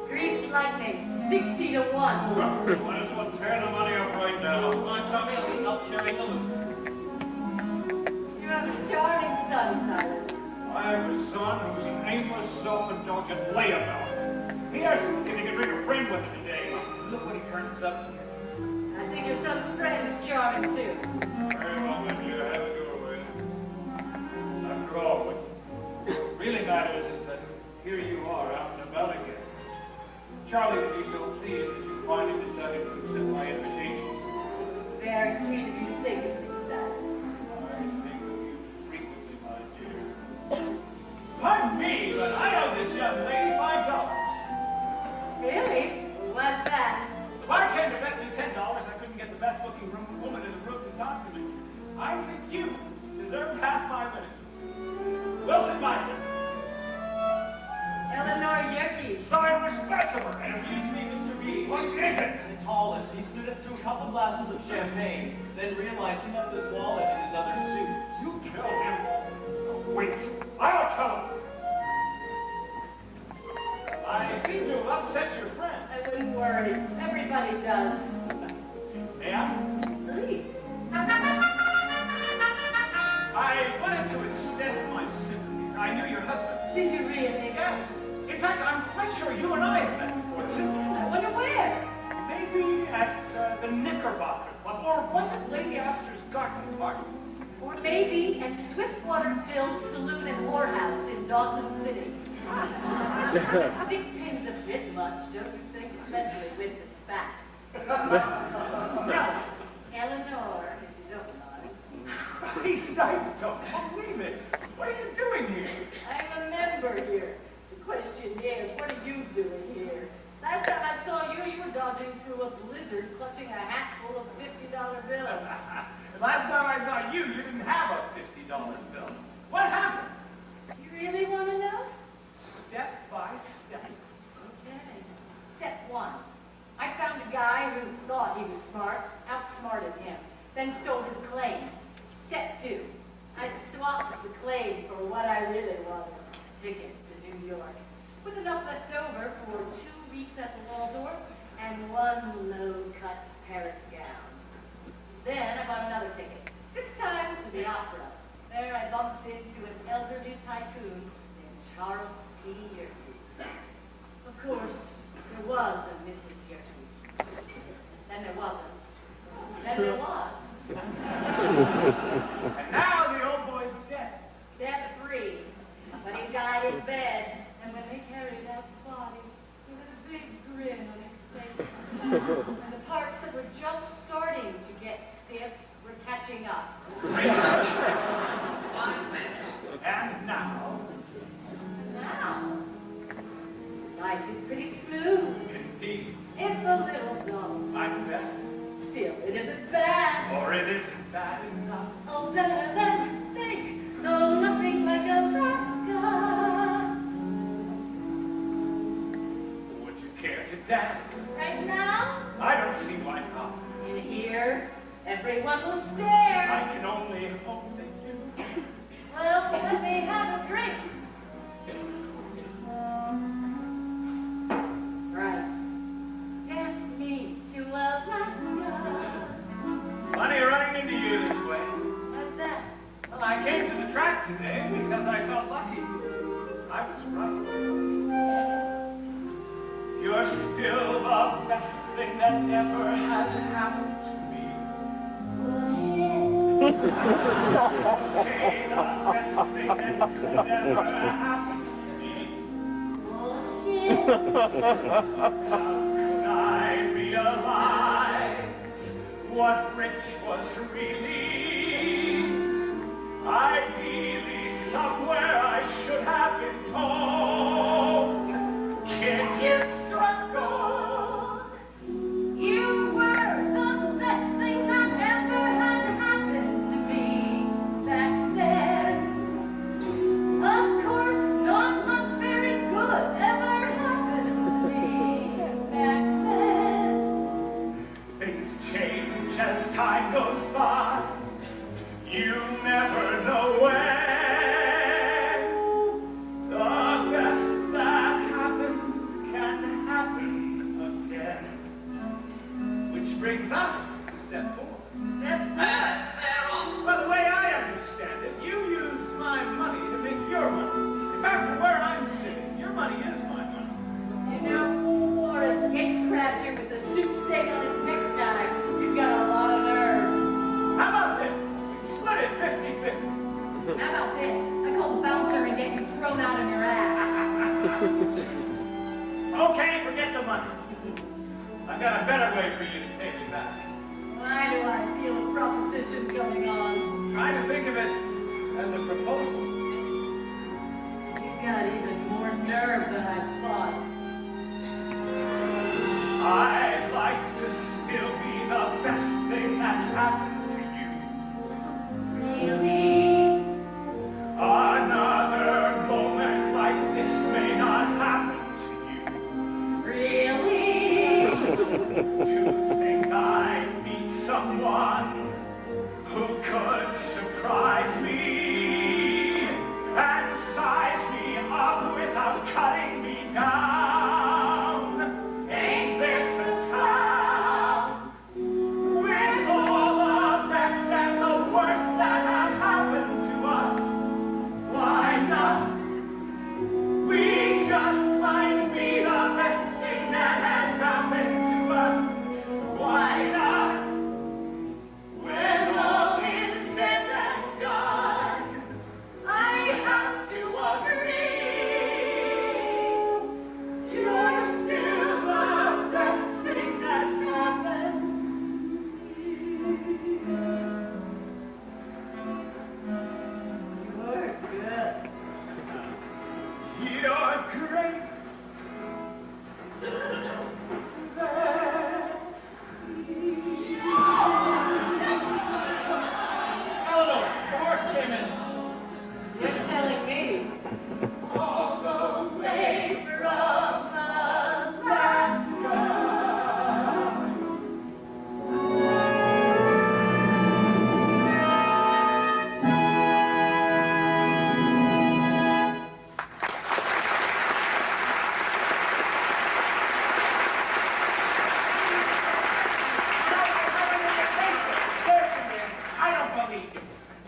Speaker 4: Grease lightning, 60 to 1.
Speaker 5: Well, might as well tear the money up right now.
Speaker 2: Come on, Tommy, let me help carry the loot.
Speaker 4: You have a charming son, Tyler.
Speaker 5: I have a son who's an aimless, self-indulgent layabout. He asked me if he could bring a friend with him today.
Speaker 2: Look what he turns up.
Speaker 4: I think your son's friend is charming, too.
Speaker 5: Very well, then
Speaker 2: Listen, I owe this young lady $5.
Speaker 4: Really? What's that?
Speaker 2: The bartender bet me $10 I couldn't get the best looking woman in the room to talk to me. I think you deserve half my winnings. Wilson Mizner.
Speaker 4: Eleanor Yerke.
Speaker 2: Cyrus Bessemer. And excuse me, Mr. B. What is it?
Speaker 8: It's Hollis. He stood us to a couple glasses of champagne, then realized he left his wallet in his other suit.
Speaker 2: You killed him. Wait, I'll tell him. I seem to have upset your friend.
Speaker 4: I wouldn't worry. Everybody does.
Speaker 2: Ma'am?
Speaker 4: Please.
Speaker 2: I wanted to extend my sympathy. I knew your husband.
Speaker 4: Did you really?
Speaker 2: Yes. In fact, I'm quite sure you and I have met before, too.
Speaker 4: I wonder where.
Speaker 2: Maybe at the Knickerbocker Club, or was it Lady Astor's garden party?
Speaker 4: Or maybe at Swiftwater Bill's Saloon and Whorehouse in Dawson City. Stick pins a bit much, don't you think? Especially with the spats.
Speaker 2: Now,
Speaker 4: Eleanor, if you don't mind.
Speaker 2: please, I don't believe it. What are you doing here?
Speaker 4: I'm a member here. The question is, what are you doing here? Last time I saw you, you were dodging through a blizzard, clutching a hatful of $50 bills.
Speaker 2: Last time I saw you, you didn't have a $50 bill. What happened?
Speaker 4: You really want to know?
Speaker 2: Step by step.
Speaker 4: Okay. Step one. I found a guy who thought he was smart, outsmarted him, then stole his claim. Step two. I swapped the claim for what I really wanted, a ticket to New York, with enough left over for 2 weeks at the Waldorf and 1 low-cut Paris gown. Then I bought another ticket, this time to the opera. There I bumped into an elderly tycoon named Charles T. Yerke. Of course, there was a Mrs. Yerke. Then there wasn't. Then there was.
Speaker 2: And now the old boy's dead.
Speaker 4: Debt-free. But he died in bed, and when they carried out the body, there was a big grin on his face. And the parts that were just starting to get stiff were catching up.
Speaker 7: 5 minutes.
Speaker 2: And now,
Speaker 4: Now, life is pretty smooth,
Speaker 2: indeed,
Speaker 4: if a little dull.
Speaker 2: I bet.
Speaker 4: Still, it isn't bad.
Speaker 2: Or it isn't bad enough.
Speaker 4: Oh, better than think. No, nothing like Alaska.
Speaker 2: Would you care to dance?
Speaker 4: Right now,
Speaker 2: I don't see why not.
Speaker 4: in here, everyone will
Speaker 2: I
Speaker 4: stare.
Speaker 2: can only hope that you...
Speaker 4: Well, let me have a drink. Right. Dance me to Alaska.
Speaker 2: Funny running into you this way.
Speaker 4: What's that?
Speaker 2: Well, I came to the track today because I felt lucky. I was right. You're still the best thing that ever has happened to me. Okay, the best thing that could ever happen to me. How could I realize what rich was really? Ideally, somewhere I should have been told. Kid, you struck gold.
Speaker 4: You were the best thing that ever had happened to me back then. Of course, not much very good ever happened to me back then.
Speaker 2: Things change as time goes by. You never know when. The best that happened can happen again. Which brings us to step 4.
Speaker 4: That's
Speaker 7: They're off.
Speaker 2: Well, the way I understand it, you used my money to make your money. In fact, from where I'm sitting, your money is my money.
Speaker 4: You know, or a gatecrasher with a suit stake on his necktie. You've got a lot of nerve.
Speaker 2: How about this? We split it 50-50.
Speaker 4: How about this? I call the bouncer and get you thrown out of your ass.
Speaker 2: Okay, forget the money. I've got a better way for you to pay me back.
Speaker 4: Why do I feel a proposition going on?
Speaker 2: Try to think of it as a proposal.
Speaker 4: You've got even more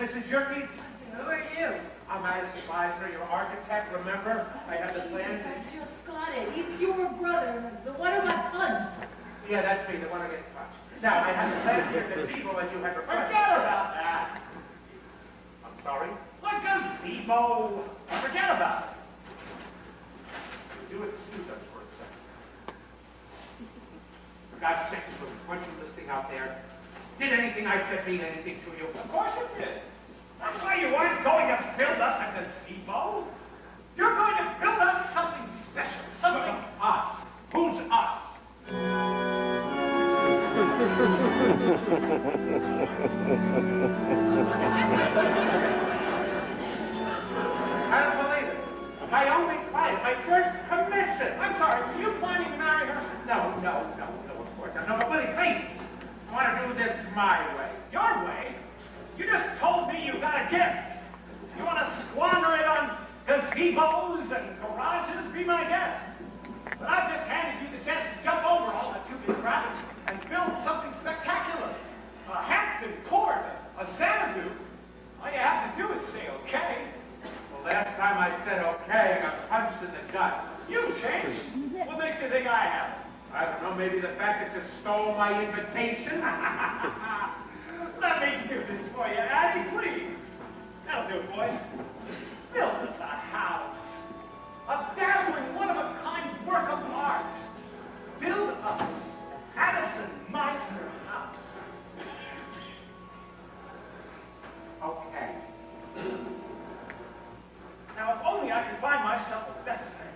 Speaker 1: Mrs. Yerkes?
Speaker 4: Who are you?
Speaker 1: I'm Addison Mizner, your architect, remember? I have the plans.
Speaker 4: I just got it. He's your brother, the one who got punched.
Speaker 1: Yeah, that's me, the one who gets punched. Now, I have the plans for your gazebo as you had requested.
Speaker 2: Forget about that.
Speaker 1: I'm sorry?
Speaker 2: What gazebo? Forget about it.
Speaker 1: Do excuse us for a second. For God's sakes, weren't you listening out there? Did anything I said mean anything to you?
Speaker 2: Of course it did. That's why you aren't going to build us a gazebo. You're going to build us something special, something
Speaker 1: Us. Who's us? I don't believe it. My only client, my first commission.
Speaker 2: I'm sorry, were you planning to marry her?
Speaker 1: No, of course not. No, but Willie, please. I want to do this my way.
Speaker 2: Your way? You just told me you got a gift. You want to squander it on gazebos and garages? Be my guest. But I've just handed you the chance to jump over all the stupid crap and build something spectacular. A Hampton Court, a Xanadu. All you have to do is say okay.
Speaker 1: Well, last time I said okay, I got punched in the guts.
Speaker 2: You changed. What makes you think I have?
Speaker 1: I don't know, maybe the fact that you stole my invitation?
Speaker 2: Let me do this for you, Addie, please. That'll do it, boys. Build us a house. A dazzling, one-of-a-kind work of art. Build us an Addison Mizner house.
Speaker 1: Okay.
Speaker 2: Now, if only I could find myself a Bessemer.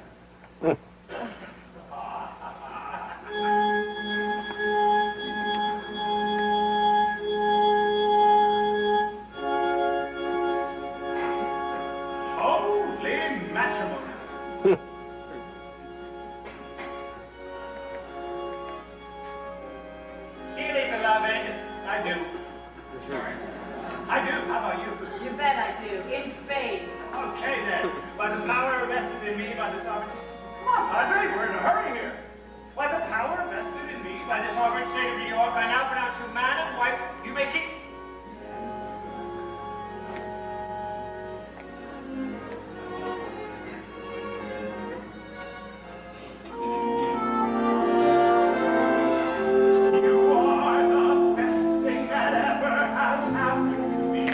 Speaker 2: Holy matrimony. Dearly beloved, I do. I do. How about you?
Speaker 4: You bet I do. In spades.
Speaker 2: Okay then. By the power vested in me by the sovereign... Come on, Padre, we're in a hurry here. By the power vested in me by the sovereign state of New York, I now pronounce you man and wife. You may keep... You are the best thing that ever has happened to me.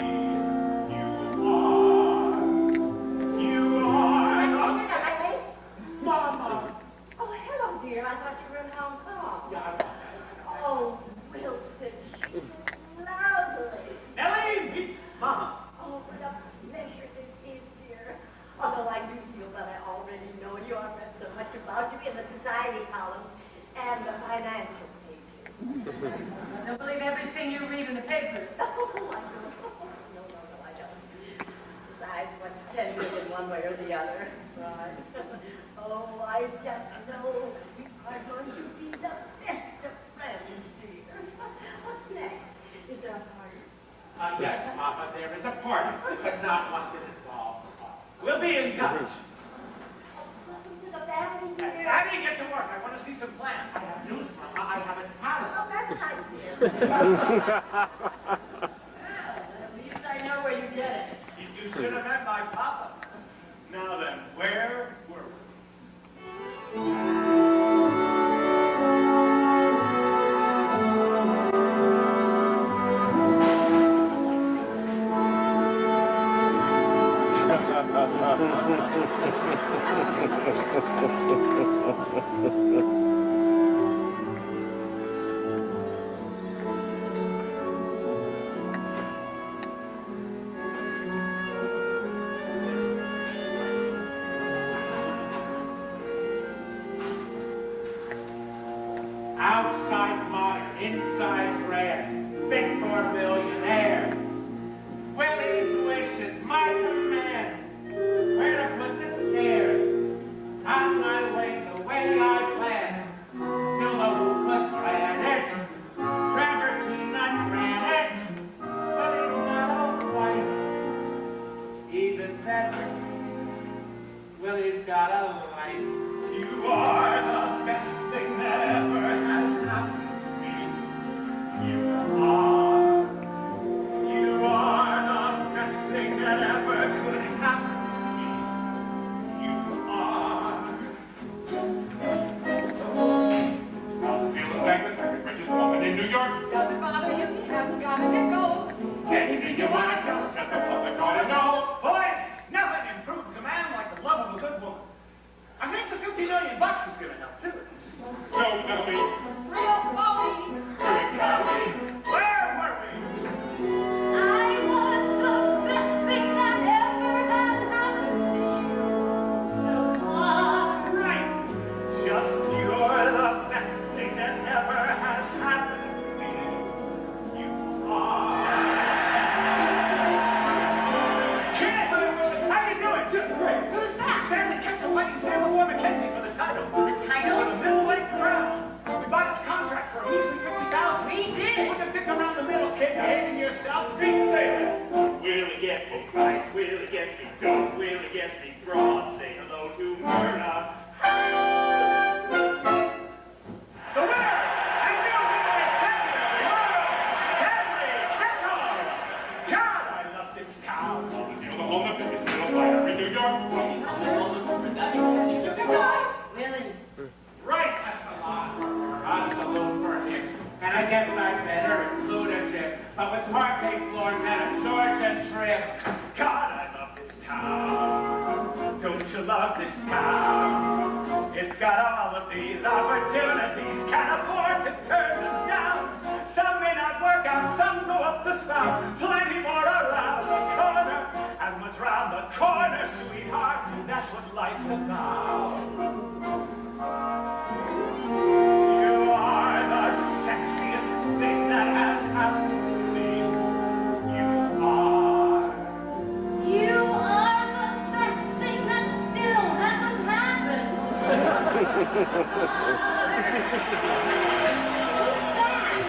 Speaker 2: You are.
Speaker 4: Mama. Oh, hello, dear. I thought you were in Hong Kong. Oh, Wilson, she's lovely.
Speaker 2: Nellie, meet Mama.
Speaker 4: Oh, what a pleasure this is, dear. Although I do feel that I already know you. I've read so much about you in the society columns and the financial pages. Don't believe everything you read in the papers. Oh, I don't. No, I don't. Besides, what's 10 million one way or the other? Right. Oh, I just know you are going to be the best of friends, dear. What's next? Is there a party?
Speaker 1: Yes, Mama, there is a party, but not one that involves us.
Speaker 2: We'll be in touch.
Speaker 4: Welcome to the family, dear.
Speaker 2: How do you get to work? I want to see some plans.
Speaker 1: I have news, Mama. I have a talent.
Speaker 4: Oh, that's nice, dear. Well, at least I know where you get it.
Speaker 2: You should have met my papa. Now then, where were we?
Speaker 1: Outside modern, inside grand, big for millionaires. Willie's wishes, my command. Where to put the stairs? On my way, the way I planned.
Speaker 5: gets me dope, Willie gets me broad, say hello to Myrna. The winner, and new champion, Stanley Nicole. God, I love this town. Feel the home of it, it's little fire in New York.
Speaker 4: Willie.
Speaker 1: Right, that's a lot. A salute for him. And I guess I better include a chip, but with parquet floors and a Georgia trim.
Speaker 5: God, I love this town. Don't you love this town? It's got all of these opportunities. Can't afford to turn them down. Some may not work out, some go up the spout. Plenty more around the corner. And what's round the corner, sweetheart, that's what life's about. You are the sexiest thing that has happened to me. You are.
Speaker 4: You are the best thing that still hasn't happened.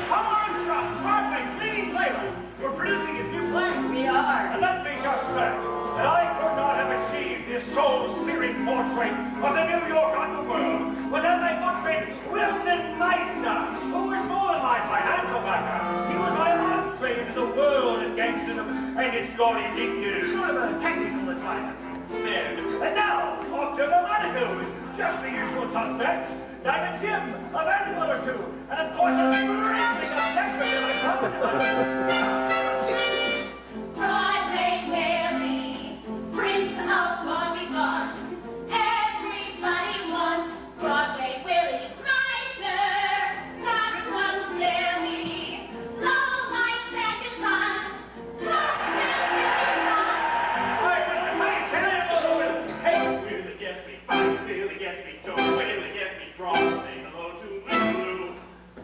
Speaker 5: Come on, Chuck. Broadway's leading playwright. We're producing his new play.
Speaker 4: We are.
Speaker 5: And let me just say that I could not have achieved this soul-searing portrait of the New York underworld without my portrait Wilson Mizner, who was moonlight by Hilsabeck. He was my entree into the world of gangsterdom and its gaudy dictators. Sort of a technical advisor. Then, and now, off to the Monaco's. Just the usual suspects. Diamond Jim, a vandal or two, and of course a terrific obsession that I promised.
Speaker 3: Broadway Willie, Prince of Bobby Box. Everybody wants Broadway Willie. Mizner, not some silly, low light second class.
Speaker 5: Hey, Willie gets me fine, Willie gets me dope, Willie gets me strong. Say hello to Lulu.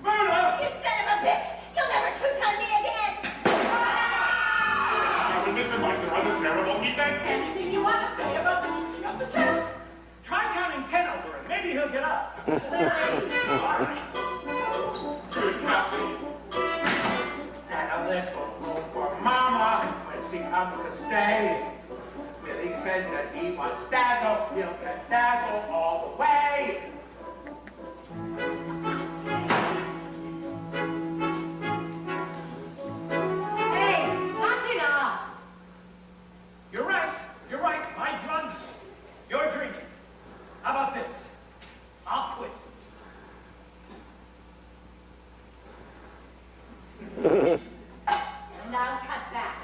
Speaker 5: Murder!
Speaker 3: You son of a bitch! You'll never two-time me again!
Speaker 5: Now, when Mr. Meister understands what he thinks,
Speaker 3: Anything you want to say about the shooting of the church?
Speaker 5: try counting 10 over it. Maybe he'll get up. All right. Good copy.
Speaker 1: And a little room for Mama when she comes to stay. Willie says that he wants dazzle, he'll get dazzle all the way.
Speaker 4: Hey, knock it off.
Speaker 5: You're right. You're right. My drugs, your drinking. How about this? I'll quit.
Speaker 4: And now cut back.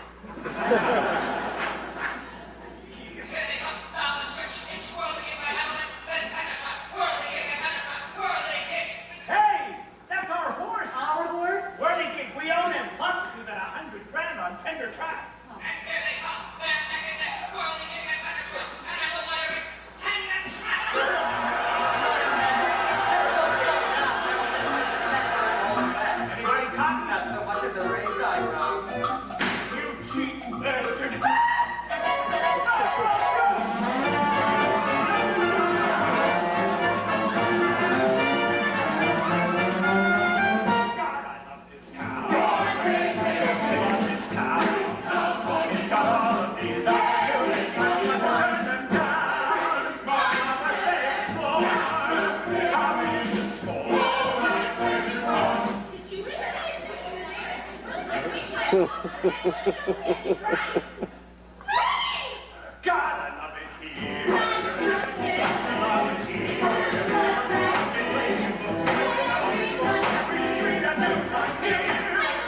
Speaker 7: Here they come. Down the switch. It's whirling in my helmet. Then tennis shot. Whirling in a tennis shot. Whirling in.
Speaker 5: Hey, that's our horse.
Speaker 4: Our horse?
Speaker 5: Whirling gig. We own him. Plus, we've got $100,000 on tender track.
Speaker 7: And here they come. They're neck and neck. Whirling in a tennis shot. And I know my lyrics. Tennis shot.
Speaker 1: Anybody cotton up so much as a raised eyebrow?
Speaker 5: You cheat bastard. God, I love this town. I love this town. It's got all of these opportunities. Turn them down. Mama says explore. Copy the score.
Speaker 3: Did you really?
Speaker 5: God, I love it here. I love it here. Every street I do right here.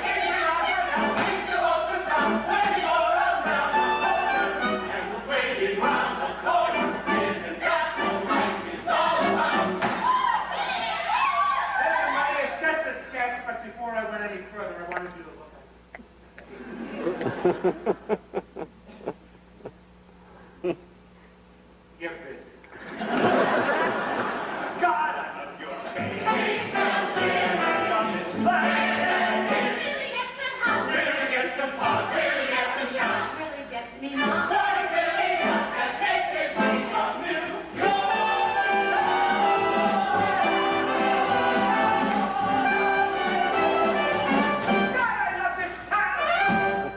Speaker 5: Here I am, to open town, waiting all around the corner. And we're waiting round the corner. Isn't that what life is all about?
Speaker 1: Everybody, it's just a sketch, but before I went any further, I wanted you to look at it. You're busy.
Speaker 5: God, I love your face. And on this planet,
Speaker 3: Really gets them hot.
Speaker 5: really gets the pop, really gets the shot.
Speaker 4: Really gets me, Mom.
Speaker 5: What really up that makes it bring a new God, I love this town.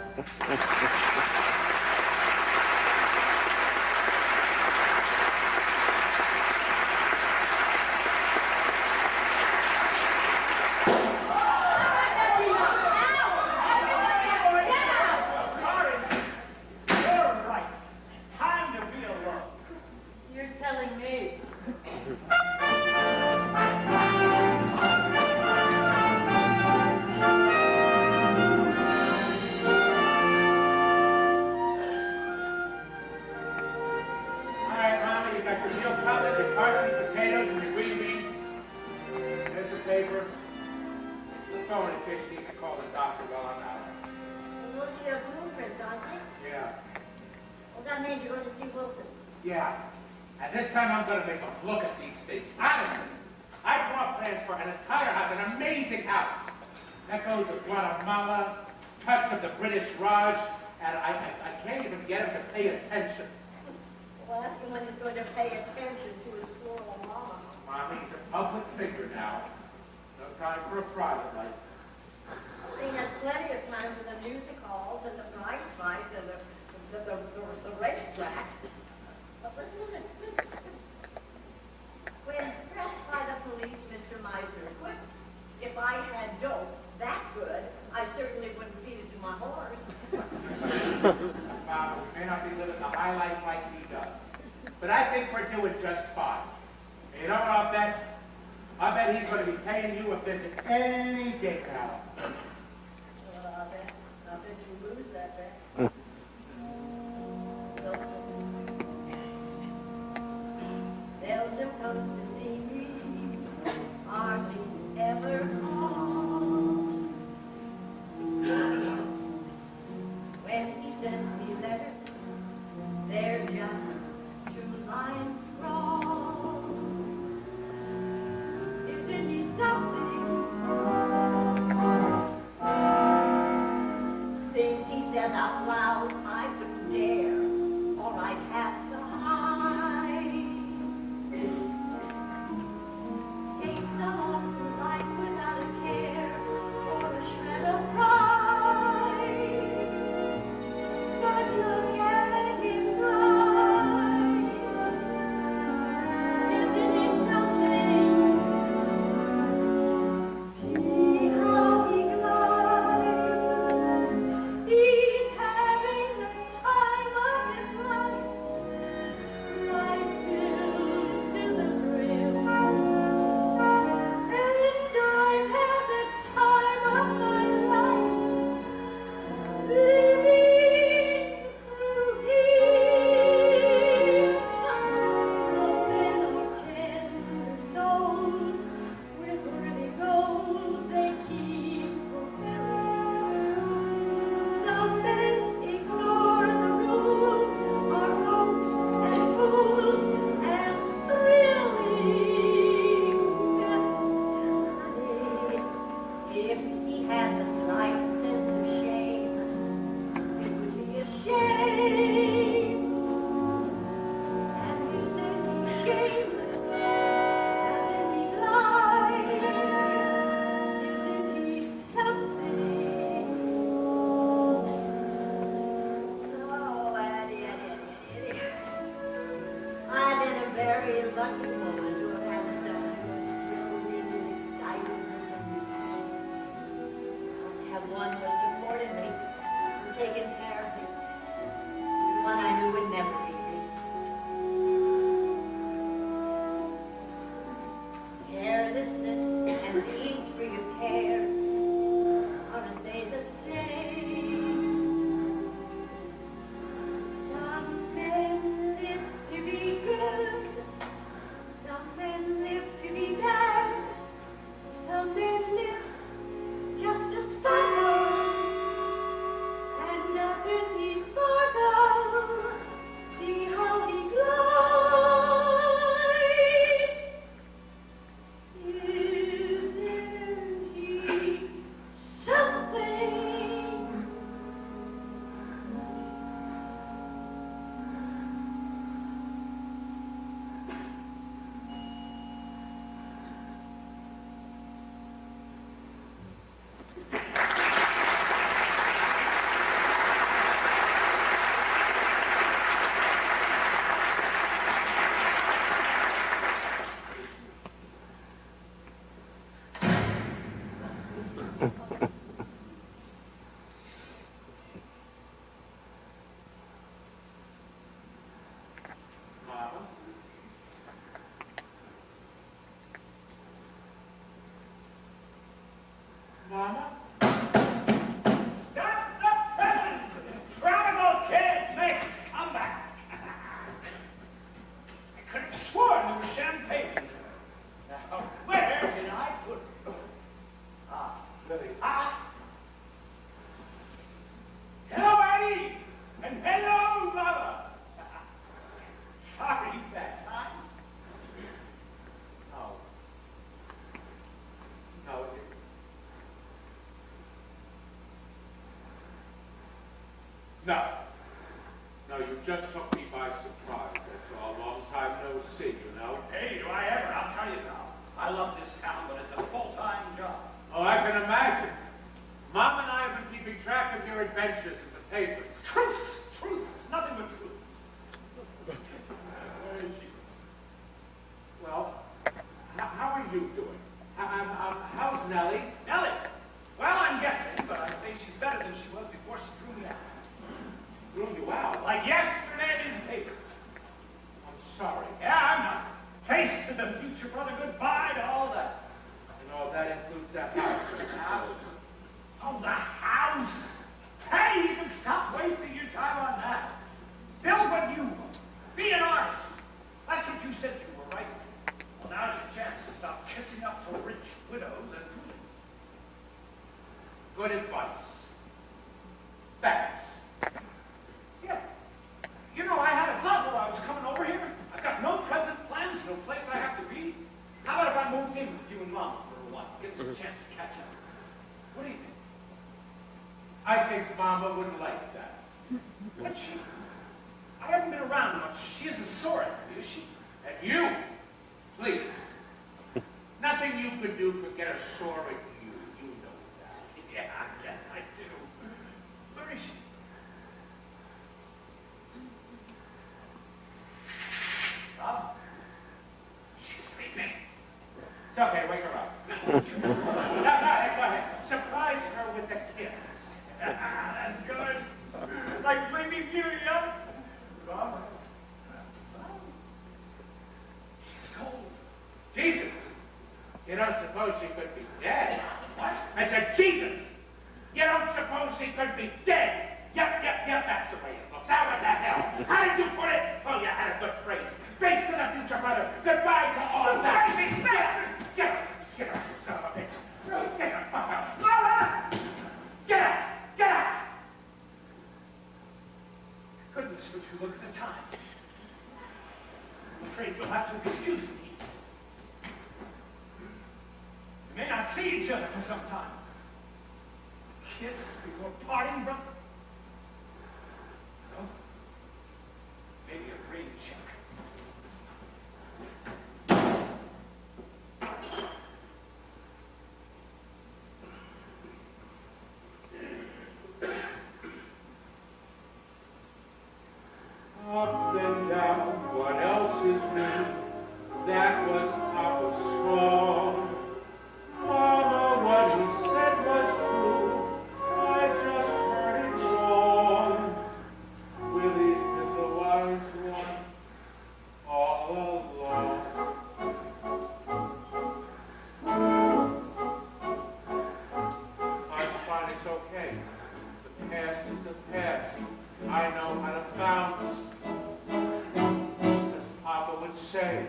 Speaker 4: means you're going to see Wilson.
Speaker 1: Yeah. And this time I'm going to make them look at these things. Honestly, I draw plans for an entire house, an amazing house. That goes with Guatemala, touch of the British Raj, and I can't even get him to pay attention.
Speaker 4: Well, ask him when he's going to pay attention to his poor old mama.
Speaker 1: Mommy's a public figure now. No time for a private life.
Speaker 4: He has plenty of time for the music halls and the prize fights and the racetrack. But listen. When pressed by the police, Mr. Mizner, if I had dope that good, I certainly wouldn't feed it to my horse.
Speaker 1: Mom, we may not be living the high life like he does, but I think we're doing just fine. And you know what I'll bet? I bet he's going to be paying you a visit any day now.
Speaker 4: I bet you lose that bet. Seldom comes to see me, hardly ever calls. When he sends me letters, they're just 2 lines scrawled. Isn't he something? Things he says out loud I wouldn't dare, or I'd have to hide. Skates off life without a care or a shred of pride. But look at him ride. Isn't it something? See how he glides. He's having the time of his life. Life filled to the brim. And I've had the time of my life. Living through him. So many tender souls with worthy goals they keep fulfilling. Some men ignore the rules, are hopes and fools and thrilling. If he had the slight sense of shame, it would be a shame. And isn't he shameless? Hasn't he lied? Isn't he something? Oh, Eddie. I've been a very lucky woman to have had a son who was thrilling and exciting. I have one who supported me, and taken care of me. One I knew would never leave me. Carelessness and being free of care, aren't they the same? Some men live to be good,
Speaker 1: No. No, you just took me by surprise. That's all. Long time no see, you know.
Speaker 2: Hey, do I ever? I'll tell you now. I love this town, but it's a full-time job.
Speaker 1: Oh, I can imagine. Mom and I have been keeping track of your adventures in the papers.
Speaker 2: Truth! Truth! Nothing but truth. Where is she?
Speaker 1: Well, how are you doing? How's Nellie?
Speaker 2: Nellie? Well, I'm guessing, but I'd say she's better than she was before she drew me out.
Speaker 1: Drew you out?
Speaker 2: Like yesterday's paper.
Speaker 1: I'm sorry.
Speaker 2: Yeah, I'm not. Face to the future, brother. Goodbye to all that.
Speaker 1: You know, that includes that house.
Speaker 2: Oh, the house. Hey, you can stop wasting your time on that. Build what you want. Be an artist. That's what you said you were, right? Well, now's your chance to stop kissing up to rich widows and
Speaker 1: Good advice. Thanks.
Speaker 2: yeah. You know, I had a thought while I was coming over here. I've got no present plans, no place I have to be. How about if I moved in with you and Mom for a while? Get us a chance to catch up. What do you think?
Speaker 1: I think Mama would like that.
Speaker 2: But I haven't been around much. She isn't sore at me, is she?
Speaker 1: And you, please. Nothing you could do could get her sore at you. You know that.
Speaker 2: Yeah, yes, I do. Where is she? Rob? She's sleeping.
Speaker 1: It's okay, wake her up. No, go ahead. Surprise her with a kiss.
Speaker 2: That's good. Like Sleeping Beauty, huh? Rob? She's cold.
Speaker 1: Jesus! You don't suppose she could be dead?
Speaker 2: What?
Speaker 1: I said, Jesus! You don't suppose she could be dead? Yep, that's the way it looks. How in the hell? How did you put it? Oh, you had a good phrase. Face to the future, brother. Goodbye to all of that. Get up, you son of a bitch. Get the fuck out. Get out!
Speaker 2: Goodness, would you look at the time? I'm afraid you'll have to excuse me. We may not see each other for some time. Kiss before parting, brother? No? Maybe a rain check.
Speaker 1: Up and down, what else is new? That was Papa's song. Mama, what he said was true. I just heard it wrong. Willie is the wise one all along. I'm fine, it's okay. The past is the past. I know how to bounce. As Papa would say,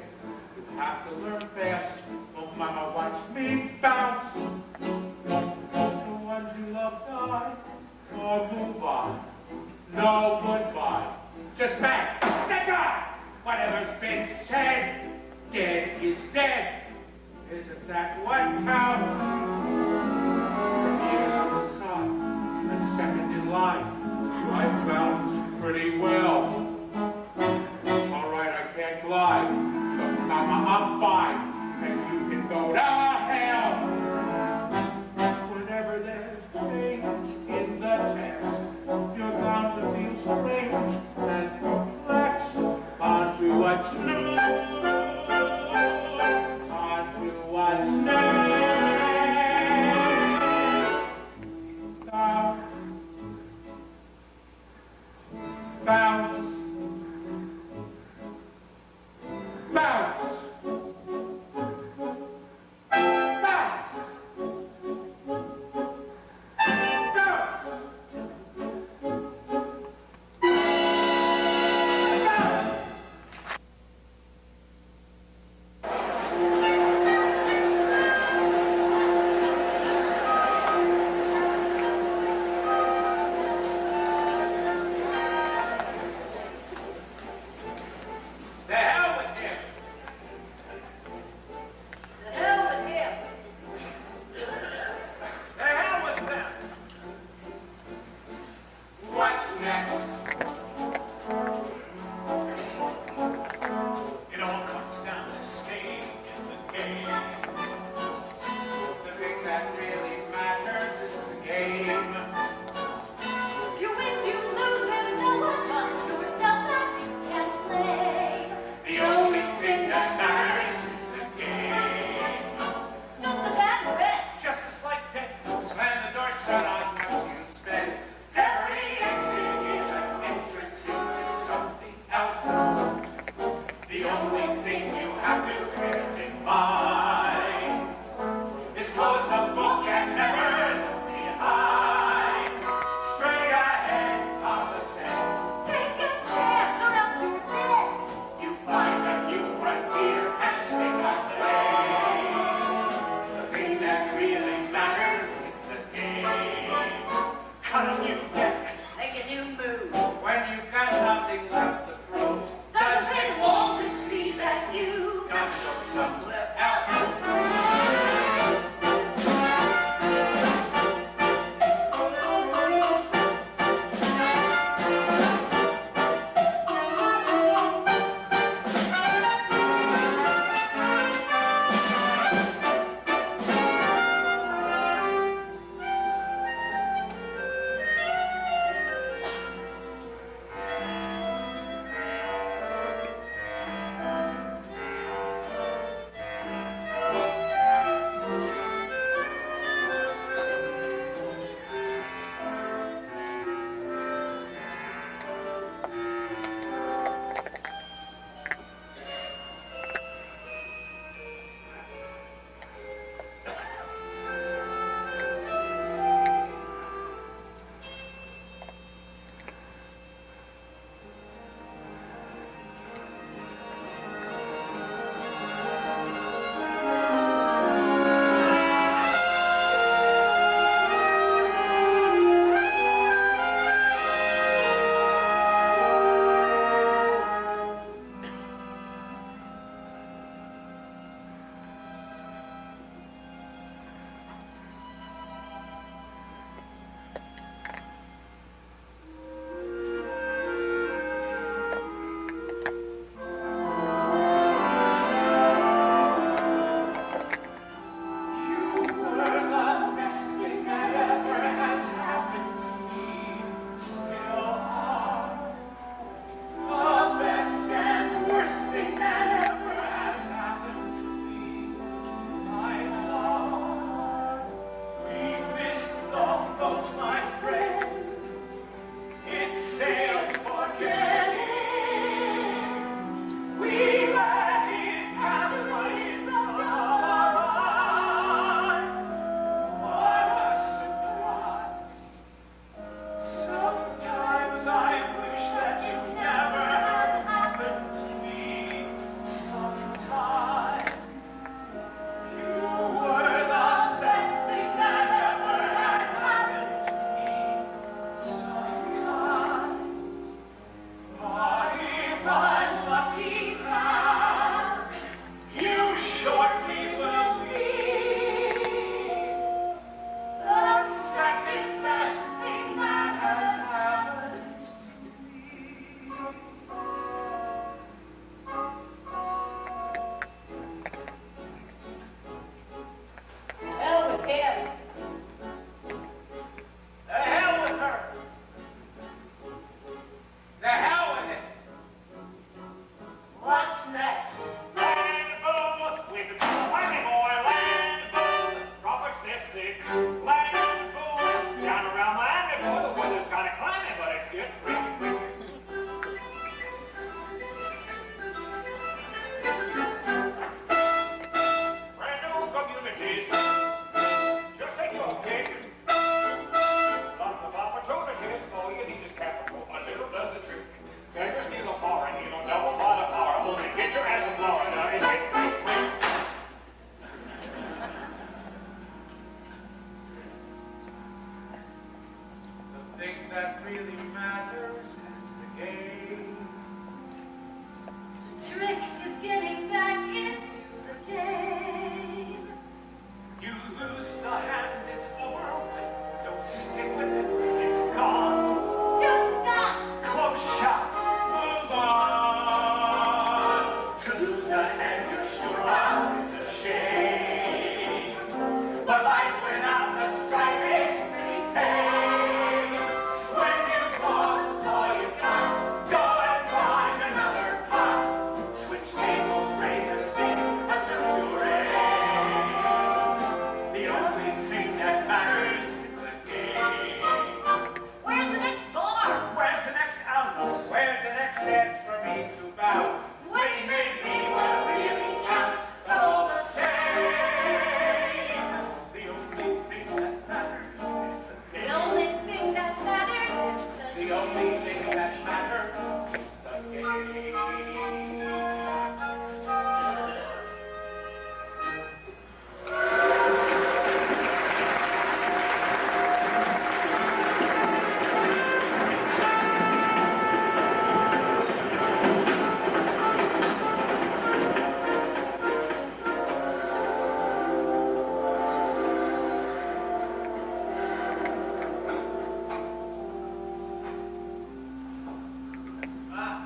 Speaker 1: you have to learn fast. Oh, Mama watched me bounce. The ones you love die, or move on. No goodbye. Just bang. Goodbye. Whatever's been said, dead is dead. Isn't that what counts? Years on the side, a second in line. I bounced pretty well. All right, I can't glide, but Mama, I'm fine, and you can go to hell. Whenever there's change in the text, you're bound to feel strange and perplexed onto what's new, onto what's next.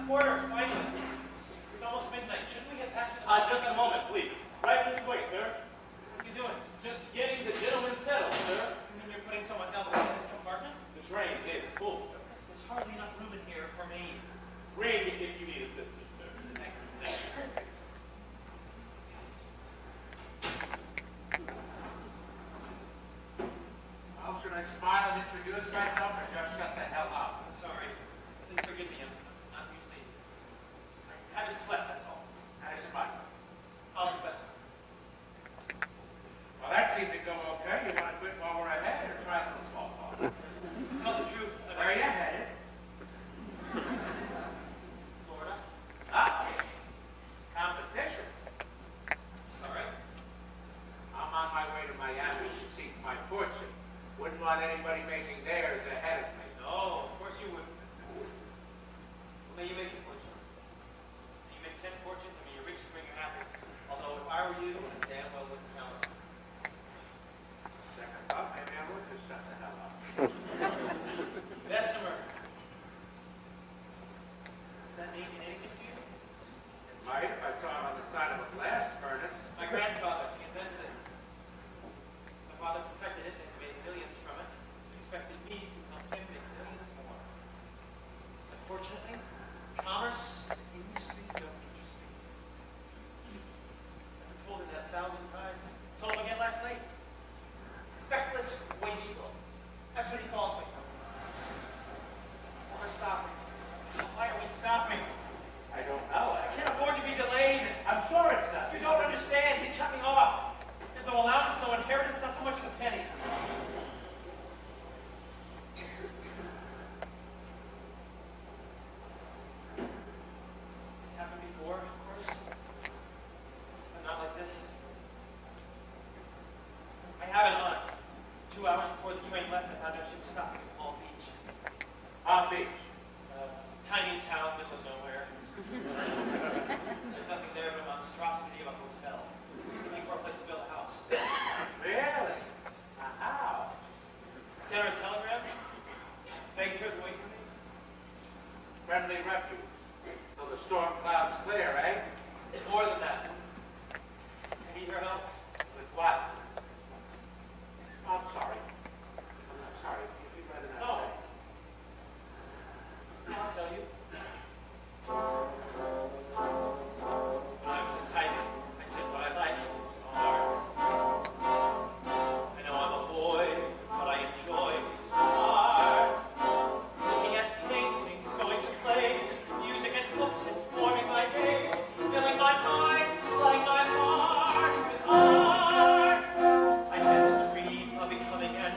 Speaker 8: Porter, finally. It's almost midnight. Shouldn't we get past the...
Speaker 2: Just a moment, please. Right this way, sir.
Speaker 8: What are you doing?
Speaker 2: Just getting the gentleman settled, sir.
Speaker 8: You mean you're putting someone else in this compartment?
Speaker 2: The train is full, sir.
Speaker 8: There's hardly enough room in here for me.
Speaker 2: Ring if you need assistance, sir.
Speaker 8: Thank you.
Speaker 1: Well, should I smile and introduce myself or just shut the hell up?
Speaker 8: I'm sorry. Please forgive me. I'm not usually... I haven't slept, that's all.
Speaker 1: Addison, what?
Speaker 8: Hollis, Bessemer.
Speaker 1: Well, that seemed to go okay. You want to quit while we're ahead or try a little small talk?
Speaker 8: Tell the truth.
Speaker 1: Where are you headed?
Speaker 8: Florida.
Speaker 1: Ah, competition.
Speaker 8: Sorry.
Speaker 1: I'm on my way to Miami to seek my fortune. Wouldn't want anybody making theirs ahead of me.
Speaker 8: No, of course you wouldn't. What may you make a fortune? Do you make 10 fortunes? I mean, you're rich to bring your happiness. Although if I were you, I damn well wouldn't count on it.
Speaker 1: Second thought, maybe I would just shut the hell up.
Speaker 8: Bessemer. Does that mean anything to you?
Speaker 1: It might if I saw it on the side of a blast furnace.
Speaker 8: My grandfather, he invented it. My father perfected it and made millions from it. He expected me to help him make millions more. Unfortunately, commerce and industry don't interest me. I've told him that 1,000 times. Told him again last night. Feckless wastrel. That's what he calls me. We're stopping. Why are we stopping?
Speaker 1: I don't know.
Speaker 8: I can't afford to be delayed.
Speaker 1: I'm sure it's not.
Speaker 8: You don't understand. He's cut me off. There's no allowance, no inheritance, not so much as a penny. It's happened before, of course, but not like this. I have an aunt. 2 hours before the train left, I found out she was stopping at Palm Beach.
Speaker 1: Palm Beach.
Speaker 8: Tiny town, middle of nowhere. There's nothing there but a monstrosity of a hotel. Looking for a place to build a house.
Speaker 1: Really? How?
Speaker 8: Sent her a telegram. Begged her to wait for me.
Speaker 1: Friendly refuge. Till the storm clouds clear, eh?
Speaker 8: More than that. I need her help.
Speaker 1: With what? I'm sorry. I'm not sorry. You'd rather not
Speaker 8: No.
Speaker 1: say.
Speaker 8: I'll tell you. When I was a tiger, I said what I like. It's hard. I know I'm a boy, but I enjoy these hard. Looking at paintings, going to plays, music and books informing my days, filling my mind, flooding my heart with art. I had this dream of becoming an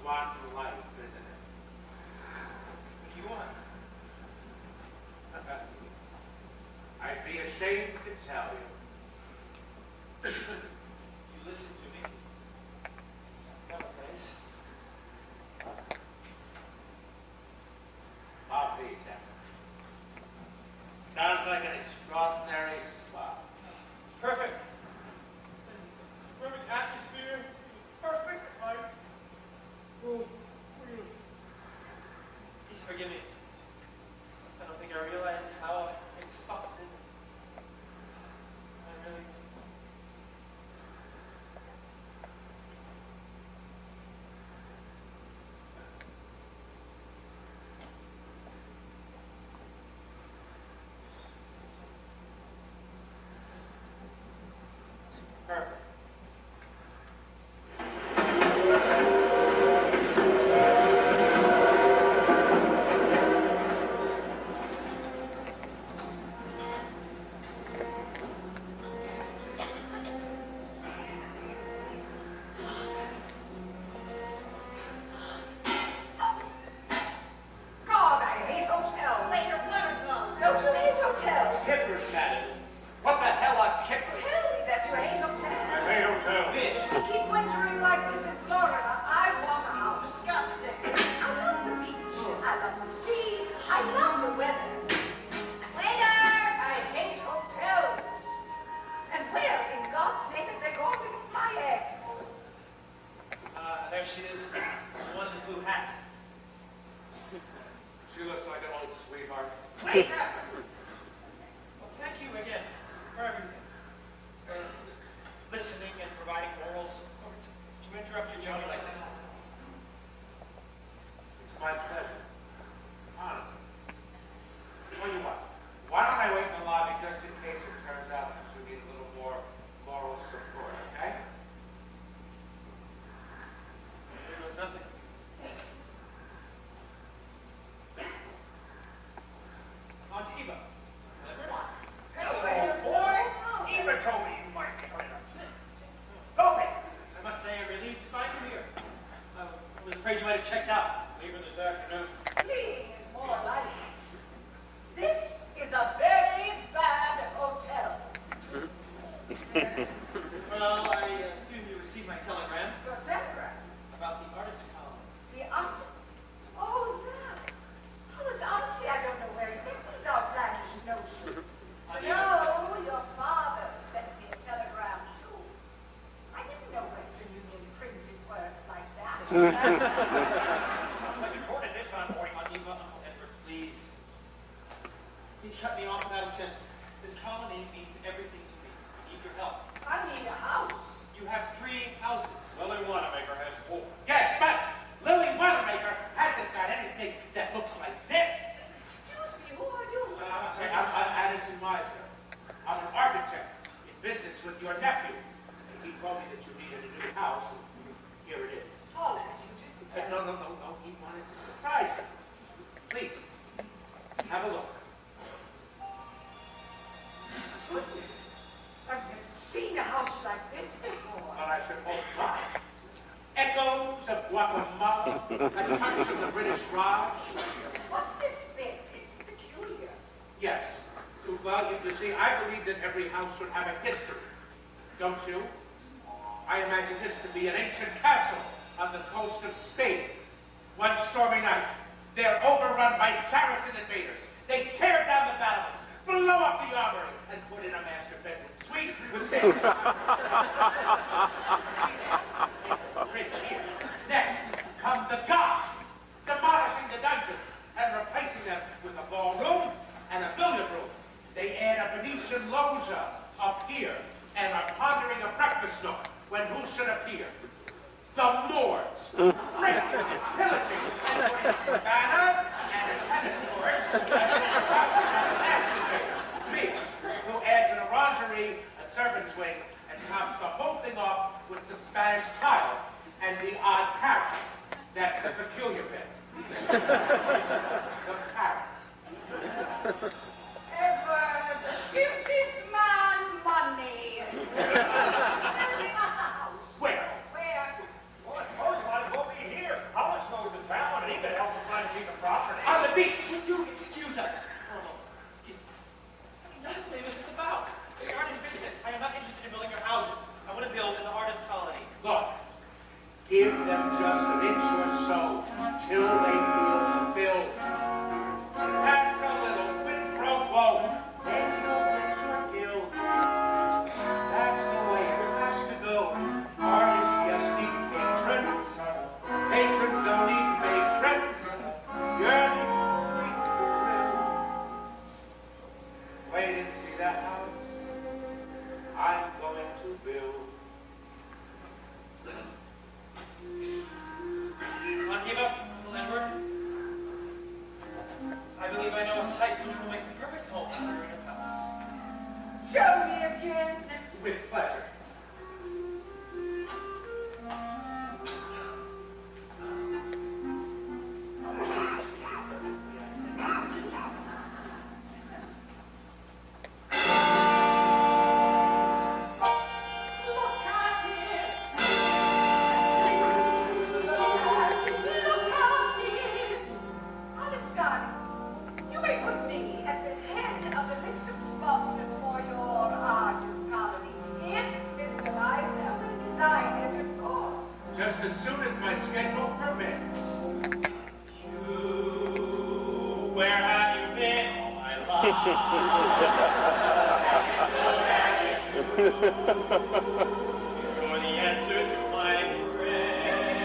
Speaker 1: want in life, isn't it?
Speaker 8: What do you want?
Speaker 1: I'd be ashamed to tell you.
Speaker 8: You listen to me. That was nice.
Speaker 1: I'll be that. Sounds like an extraordinary spot.
Speaker 8: Perfect. Perfect atmosphere. Perfect life. Please forgive me. I don't think I realized how exhausted I really am. Perfect.
Speaker 9: God, I hate hotels.
Speaker 4: Waiter, water gloves.
Speaker 9: Don't you hate hotels?
Speaker 1: Kippers, madam. What the hell are kippers?
Speaker 9: Tell me that you hate hotels.
Speaker 5: Hey, hotel.
Speaker 1: Bitch.
Speaker 9: You keep wintering like this in Florida. I want a house.
Speaker 4: Disgusting.
Speaker 9: I love the beach. I love the sea. I love the weather.
Speaker 4: Waiter!
Speaker 9: I hate hotels. And where in God's name are they going to get my eggs?
Speaker 8: There she is. The one in the blue hat.
Speaker 1: She looks like an old sweetheart.
Speaker 9: Waiter!
Speaker 8: Well, thank you again for everything. For listening and providing morals. To interrupt your journey like this.
Speaker 1: It's my pleasure. Honestly. Tell you what, why don't I wait in the lobby just in case it turns out that you need a little more moral support, okay?
Speaker 8: There was nothing. On to Eva. Remember?
Speaker 9: Hello, boy.
Speaker 5: Eva told me you might be coming up.
Speaker 8: Go, Rick. I must say I'm relieved to find you here. I was afraid you might have checked out. Leaving this afternoon.
Speaker 9: Fleeing is more like it. This is a very bad hotel.
Speaker 8: Well, I assume you received my telegram
Speaker 9: Your telegram.
Speaker 8: about the artist column.
Speaker 9: The artist. Oh, that. Hollis, honestly, I don't know where you get these outlandish notions. No, your father sent me a telegram, too. I didn't know Western Union printed words like that.
Speaker 8: I recorded this on Eva, Uncle Edward, please. Please cut me off without a sentence. This colony means everything to me. I need your help.
Speaker 9: I need a house.
Speaker 8: You have 3 houses.
Speaker 5: Lily Wanamaker has 4.
Speaker 1: Yes, but Lily Wanamaker hasn't got anything that looks like this.
Speaker 9: Excuse me, who are you?
Speaker 1: I'm Addison Mizner. I'm an architect in business with your nephew. He told me that you needed a new house, and here it is.
Speaker 9: Hollis, you didn't tell me.
Speaker 1: No. He wanted to surprise you. Please, have a look.
Speaker 9: Goodness, I've never seen a house like this before.
Speaker 1: Well, I should hope not. Echoes of Guatemala, a touch of the British Raj.
Speaker 9: What's this bit? It's peculiar.
Speaker 1: Yes. Well, you see, I believe that every house should have a history. Don't you? I imagine this to be an ancient castle on the coast of Spain. One stormy night, they're overrun by Saracen invaders. They tear down the battlements, blow up the armory, and put in a master bedroom suite with bed. Right here. Next come the Goths, demolishing the dungeons and replacing them with a ballroom and a billiard room. They add a Venetian loggia up here and are pondering a breakfast nook when who should appear? The Moors, raping and pillaging, and putting banners and a tennis court, and a masturbator, me, who adds an orangery, a servant's wing, and tops the whole thing off with some Spanish tile and the odd parrot. That's the peculiar bit. The parrot.
Speaker 9: Edward, give this man money. Tell him us a house.
Speaker 1: Where?
Speaker 9: Where?
Speaker 5: Well, I suppose you might as well be here. How
Speaker 8: You're the answer to my prayers.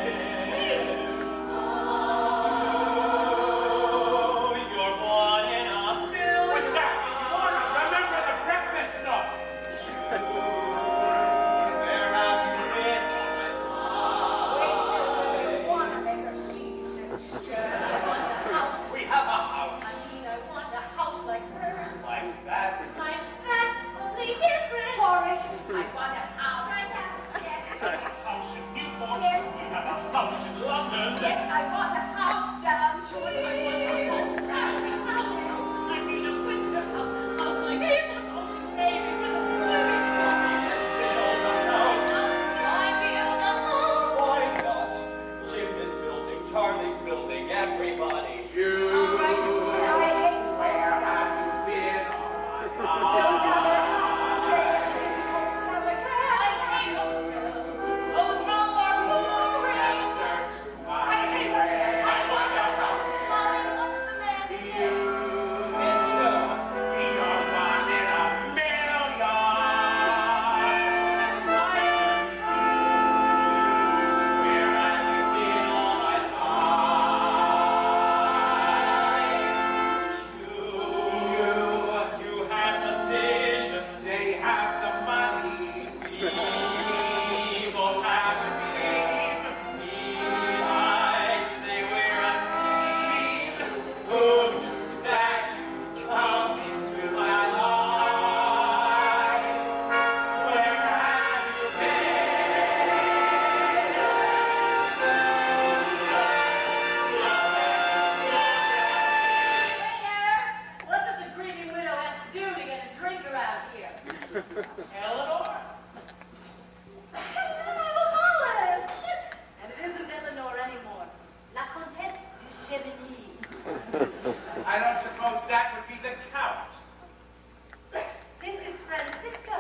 Speaker 8: Oh, you're born in a field.
Speaker 2: What's that? Remember the breakfast note.
Speaker 8: Where have you been
Speaker 9: Wait till you want to make a season shirt. I want a house.
Speaker 2: We have a house.
Speaker 4: I mean, I want a house like hers.
Speaker 2: Like that.
Speaker 4: Like that, only different.
Speaker 9: Horace, I want a house.
Speaker 4: I have
Speaker 2: We have a house in Newport. We have a house in London.
Speaker 9: Yes, I want a house down
Speaker 4: I mean, a winter house like April, only maybe with a swimming pool. I build a home.
Speaker 8: Why not? Jim is building, Charlie's building, everybody.
Speaker 2: You.
Speaker 9: All right, I hate
Speaker 2: Where have you been all my
Speaker 9: Don't
Speaker 2: life?
Speaker 9: ever stay in a hotel again.
Speaker 4: I hate hotels. Hotels are boring.
Speaker 2: Answer to my
Speaker 9: I hate
Speaker 2: prayer.
Speaker 9: hotels.
Speaker 2: I want a house.
Speaker 4: Sorry, what's the man
Speaker 2: You.
Speaker 4: say?
Speaker 8: Mister,
Speaker 2: We are one in a million.
Speaker 8: where have you been all my life? You have the vision,
Speaker 2: They have the money.
Speaker 8: we both have the dream. I say we're a team. Who knew that you'd come into my life? Where have you
Speaker 4: What does a greedy widow have to do to get a drink around here?
Speaker 8: Eleanor?
Speaker 4: Hello, Hollis! And it isn't Eleanor anymore. La Comtesse du Chevigny.
Speaker 2: I don't suppose that would be the Count.
Speaker 4: This is Francisco.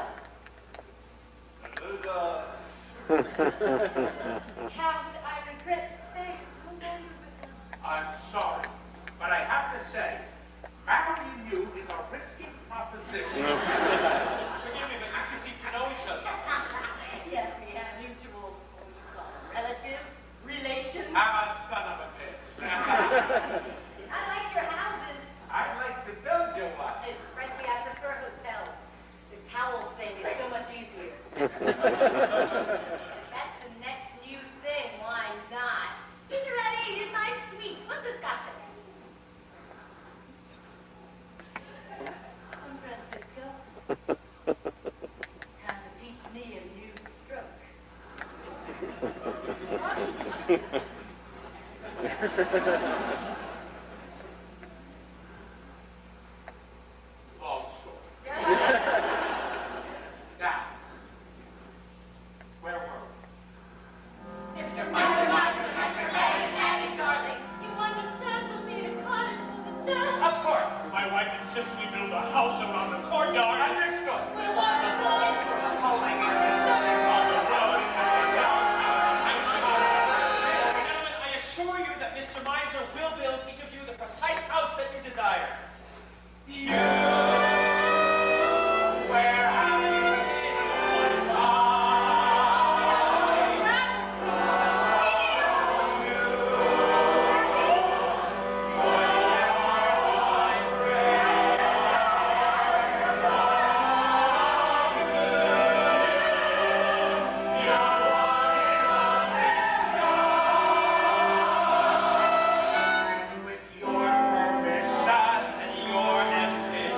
Speaker 4: Count, I regret to say, no longer with us.
Speaker 2: I'm sorry, but I have to say, marrying you is a risky proposition.
Speaker 8: Forgive me, but you seem to know each other.
Speaker 4: Yes, we have mutual, what would you call it, relative, relations.
Speaker 2: I'm a son of a bitch.
Speaker 4: I like your houses.
Speaker 2: I'd like to build you one.
Speaker 4: And frankly, I prefer hotels. The towel thing is so much easier. That's the next new thing. Why not? Get ready. It's my sweet. What's this got there? Come, Francisco. Time to teach me a new stroke.
Speaker 2: Long story. Now, where were we?
Speaker 4: Mr. Daddy, darling, you understand we'll need a cottage for the staff.
Speaker 2: Of course. My wife insists we build a house around the courtyard. Understood.
Speaker 4: We want a place for a bowling area.
Speaker 2: On the road.
Speaker 8: Gentlemen, I assure you that Mr. Mizner will build each of you the precise house that you desire. You, where have you been all my
Speaker 2: With your permission.
Speaker 8: and your ambition.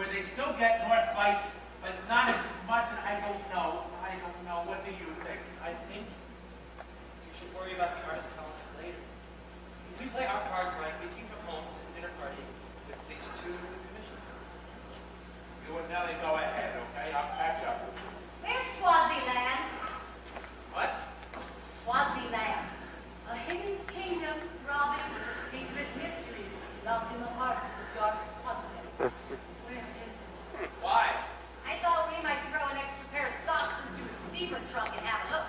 Speaker 1: where they still get North Lights, but not as much, and I don't know. I don't know. What do you think?
Speaker 8: I think you should worry about the artist element later. If we play our cards right, we can come home to this dinner party with at least 2 new commissions.
Speaker 1: You and Nellie go ahead, okay? I'll catch up with you.
Speaker 4: There's Swaziland.
Speaker 1: What?
Speaker 4: Swaziland. A hidden kingdom throbbing with secret mysteries locked in the heart of the dark continent. Where is it?
Speaker 1: Why?
Speaker 4: I thought we might throw an extra pair of socks into a steamer trunk and have a look.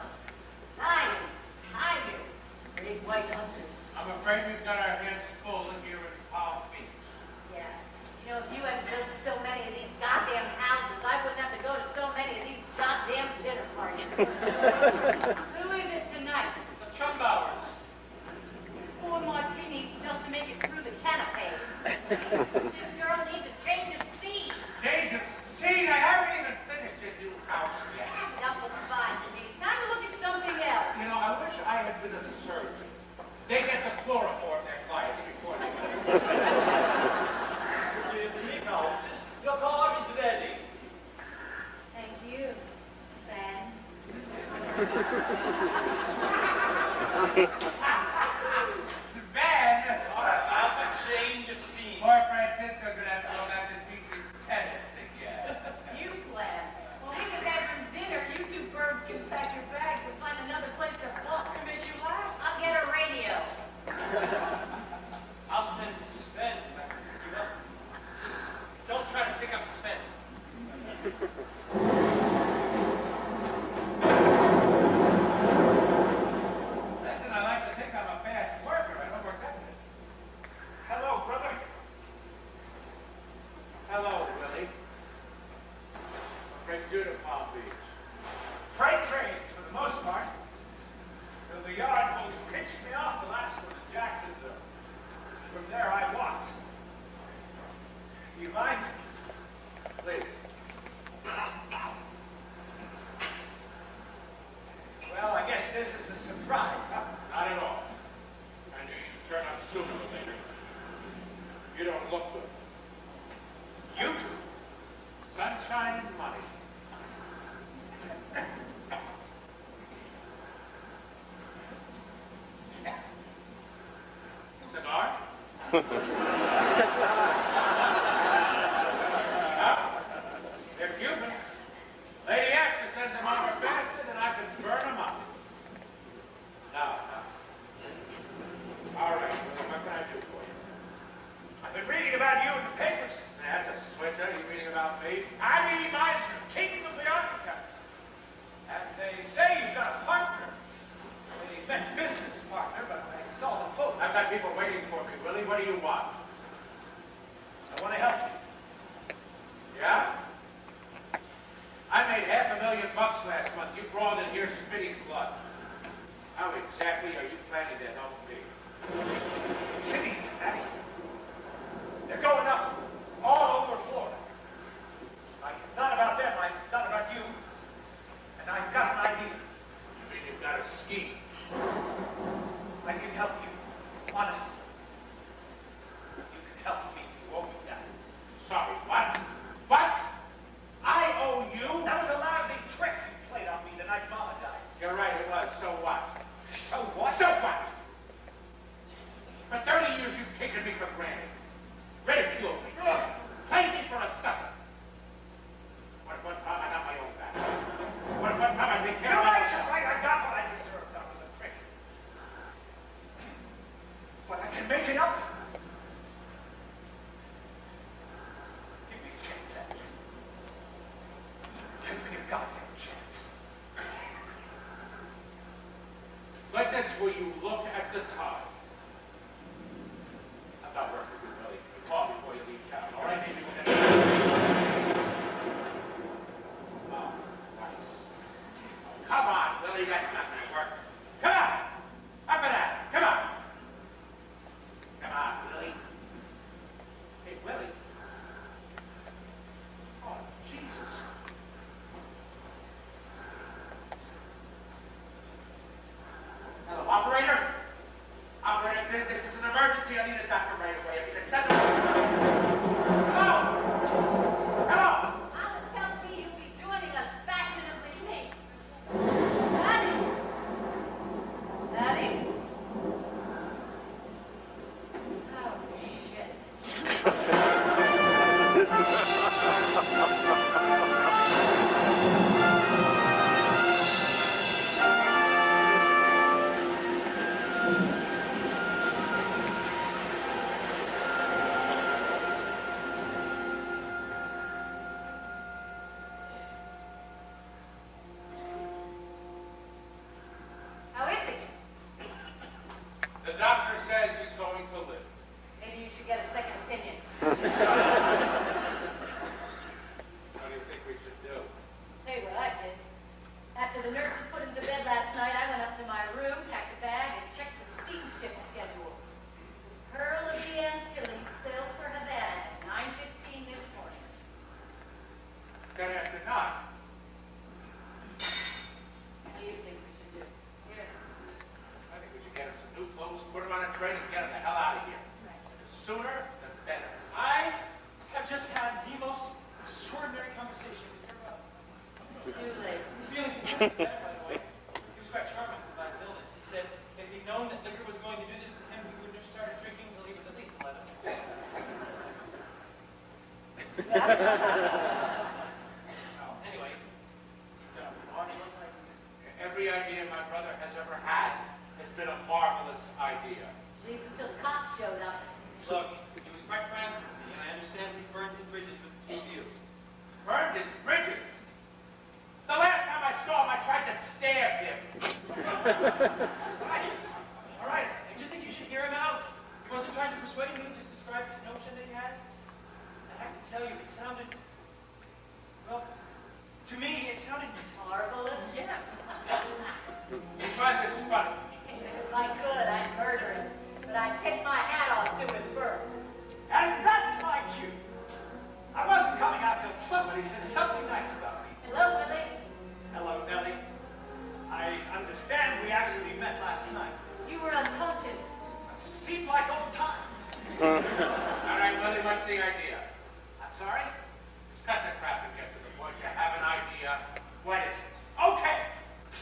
Speaker 4: Lions, tigers, big white hunters.
Speaker 1: I'm afraid we've got our hands full here in Palm Beach.
Speaker 4: Yeah. You know, if you hadn't built so many of these goddamn houses, I wouldn't have to go to so many of these goddamn dinner parties. Who is it tonight?
Speaker 8: The Trumbauers.
Speaker 4: 4 martinis just to make it through the canapes. This girl needs a change of scene.
Speaker 1: Change of scene? I haven't even finished your new house yet.
Speaker 4: That was fine to me. Time to look at something else.
Speaker 1: You know, I wish I had been a surgeon. They get the chloroform their clients before they go.
Speaker 8: Your card is ready.
Speaker 4: Thank you, Sven.
Speaker 1: Sven!
Speaker 8: About the change of scene.
Speaker 1: Poor Francisco's gonna have to go back to teaching tennis again.
Speaker 4: You plan. Well, we get back from dinner. You 2 birds can pack your bags and find another place to walk.
Speaker 8: To make you laugh.
Speaker 4: I'll get a radio.
Speaker 8: I'll send Sven back to pick you up. Just don't try to pick up Sven.
Speaker 1: Listen, I like to think I'm a fast worker. I know we're getting it. Hello, brother. Hello, Willie. What brings you to Palm Beach?
Speaker 2: Freight trains, for the most part. Till the yard folks pitched me off the last one in Jacksonville. From there I walked. You mind?
Speaker 1: Please.
Speaker 2: Well, I guess this is a surprise, huh?
Speaker 1: Not at all. I knew you'd turn up sooner or later. You don't look good.
Speaker 2: You two.
Speaker 1: Sunshine and money. Cigar? They're Cuban. Lady Ashley sends them on her basket and I can burn them up. Now. All right, what can I do for you?
Speaker 2: I've been reading about you in the papers.
Speaker 1: That's a switcher. You reading about me?
Speaker 2: I'm Edie Mizner, king of the architects. And they say you've got a partner. They meant business partner, but I saw the photo.
Speaker 1: I've got people waiting for me, Willie. What do you want?
Speaker 2: I want to help you.
Speaker 1: Yeah? I made $500,000 last month. You crawled in here spitting blood. How exactly are you planning to help me?
Speaker 2: Cities, Daddy. They're going up all over Florida. I thought about them, I thought about you. And I've got an idea.
Speaker 1: You mean you've got a scheme?
Speaker 2: I can help you, honestly. You can help me, you owe me that.
Speaker 1: Sorry, what? What?
Speaker 2: I owe you? That was a lousy trick you played on me the night Mama died.
Speaker 1: You're right, it was. So what?
Speaker 2: So what?
Speaker 1: So 10 after 9.
Speaker 4: What do you think we should do?
Speaker 1: I think we should get him some new clothes, put him on a train, and get him the hell out of here. The sooner, the better.
Speaker 8: I have just had the most extraordinary conversation with your brother.
Speaker 4: Too late.
Speaker 8: He's feeling better, by the way. He was quite charming about his illness. He said if he'd known that liquor was going to do this to him, he wouldn't have started drinking until he was at least 11. Well, anyway, he's got a marvelous idea.
Speaker 1: Every idea my brother has ever had has been a marvelous idea.
Speaker 4: At least until the cops showed up.
Speaker 8: Look, he was quite frank with me, and I understand he's burned his bridges with you.
Speaker 1: Burned his bridges. The last time I saw him, I tried to stab him.
Speaker 8: Right. All right. I just think you should hear him out. He wasn't trying to persuade me. He just described this notion that he has. I have to tell you, it sounded, well, to me, it sounded
Speaker 4: Marvelous.
Speaker 8: yes.
Speaker 1: You find this funny?
Speaker 4: If I could, I'd murder him. But I'd take my hat off to him first.
Speaker 2: And that's my cue. I wasn't coming out till somebody said something nice about me.
Speaker 4: Hello, Willie.
Speaker 2: Hello, Nellie. I understand we actually met last night.
Speaker 4: You were unconscious.
Speaker 2: Seemed like old times.
Speaker 1: All right, Willie, what's the idea?
Speaker 2: I'm sorry?
Speaker 1: Just cut the crap and get to the point. You have an idea. What is it?
Speaker 2: Okay,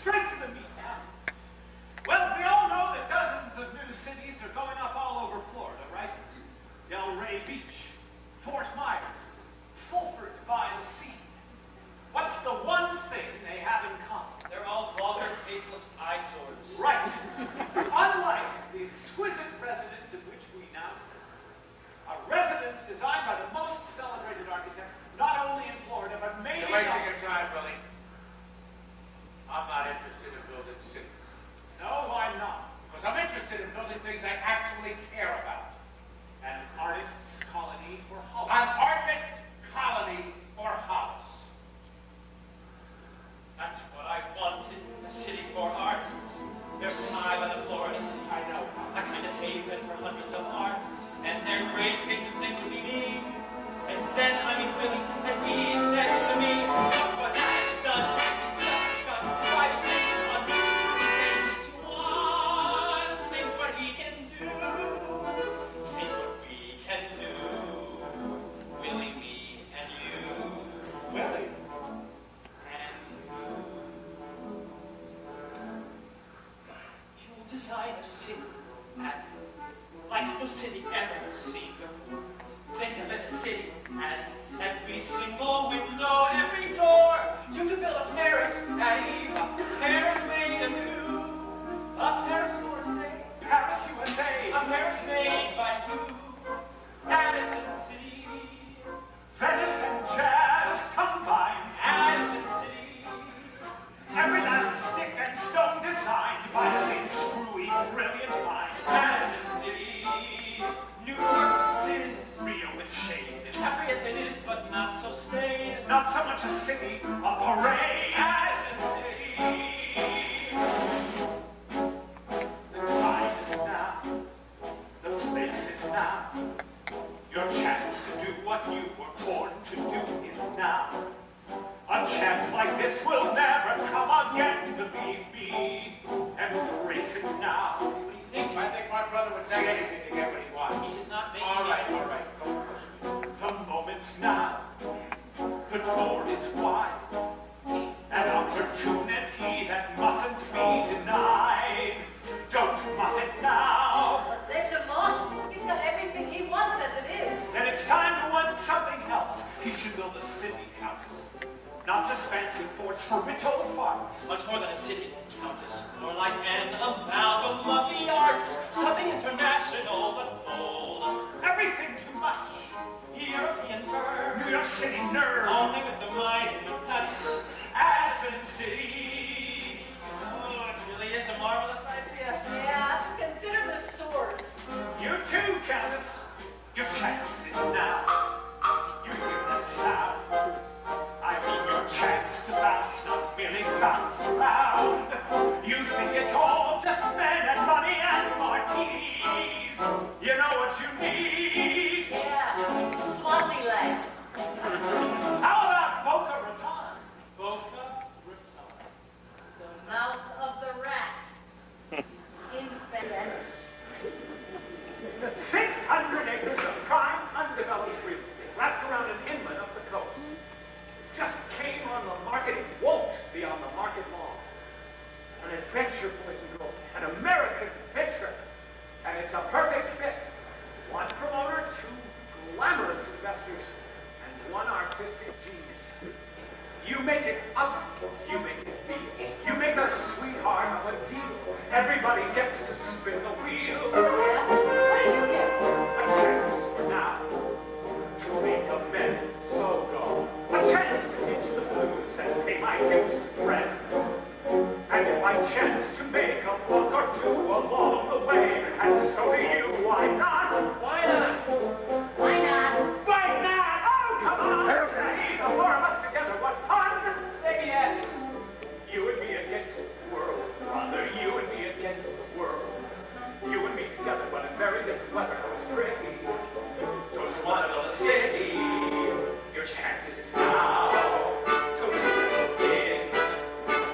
Speaker 2: straight to the meat now. Well, we all know that dozens of new cities are going up all over Florida, right? Delray Beach, Fort Myers, Fulford by the Sea. What's the one thing they have in common?
Speaker 8: They're all vulgar, tasteless eyesores.
Speaker 2: Right. Unlike the exquisite residence in which we now live, a residence designed by the most celebrated architect, not only in Florida, but maybe...
Speaker 1: You're wasting your time, Willie. I'm not interested in building cities.
Speaker 2: No, I'm not.
Speaker 1: Because I'm interested in building things I actually care about.
Speaker 2: An artist's colony for Hollis.
Speaker 1: An artist colony for Hollis.
Speaker 8: That's what I wanted, a city for artists. Versailles by the Florida Sea.
Speaker 2: I know.
Speaker 8: A kind of haven for hundreds of artists. And their great patrons seem to be me. And then I meet Willie, and he says to me, look what I've done. I've got 5 things on me. There's one thing what he can do. Think what we can do. Willie, me, and you.
Speaker 2: Willie.
Speaker 8: And you'll design a city, and like no city ever seen before. Think of it a city, and every single window, every door. You could build a Paris, a Paris made anew. A Paris USA,
Speaker 2: Paris, USA.
Speaker 8: a Paris made by you. Addison City,
Speaker 2: Venice and jazz combined.
Speaker 8: Addison City.
Speaker 2: Every last stick and stone designed by the same screwy, brilliant mind.
Speaker 8: Addison City, New York is
Speaker 2: Rio with shade.
Speaker 8: happy as it is, but not so staid.
Speaker 2: Not so much a city, a parade.
Speaker 8: Addison City.
Speaker 2: The time is now. The place is now. Your chance to do what you were born to do is now. A chance like this will never come again, believe me. Embrace it now.
Speaker 8: What do you think?
Speaker 1: I think my brother would say anything to get what he wants.
Speaker 8: He's not making
Speaker 1: All right,
Speaker 8: it.
Speaker 1: all right. Don't push me.
Speaker 2: The moment's now. The door is wide. An opportunity that mustn't be denied. Don't muff it now.
Speaker 4: But there's a monk. He's got everything he wants as it is.
Speaker 2: Then it's time to want something else. He should build a city, Countess. Not just fancy forts for rich old farms.
Speaker 8: Much more than a city, Countess. More like an amalgam of the arts. Something international but bold.
Speaker 2: Everything too much.
Speaker 8: European verve.
Speaker 2: New York City nerve.
Speaker 8: Only with the Mizner touch.
Speaker 2: Addison City.
Speaker 8: Oh, it really is a marvelous idea.
Speaker 4: Yeah, consider the source.
Speaker 2: You too, Countess. Your chance is now. You hear that sound? I mean your chance to bounce, not merely bounce around. You think it's all just men and money and martinis. You know what you need.
Speaker 4: Yeah, Swaziland.
Speaker 2: How about Boca
Speaker 1: make it up. You make it deal. You make a sweetheart of a deal. Everybody gets to spin the wheel.
Speaker 4: What did you get?
Speaker 1: A chance for now to make amends so gone. A chance to ditch the blues and pay my dues to friends. And if I chance to make a buck or two along the way, and so do you, why not? Why not?
Speaker 4: Why not?
Speaker 1: Why not? Oh, come on! Hey, the four of us together, what fun! Say yes. You and me against the world, brother. You and me against the world. You and me together, when it's very good weather, it was pretty. Don't you want to build a city? Your chance is now. To settle in.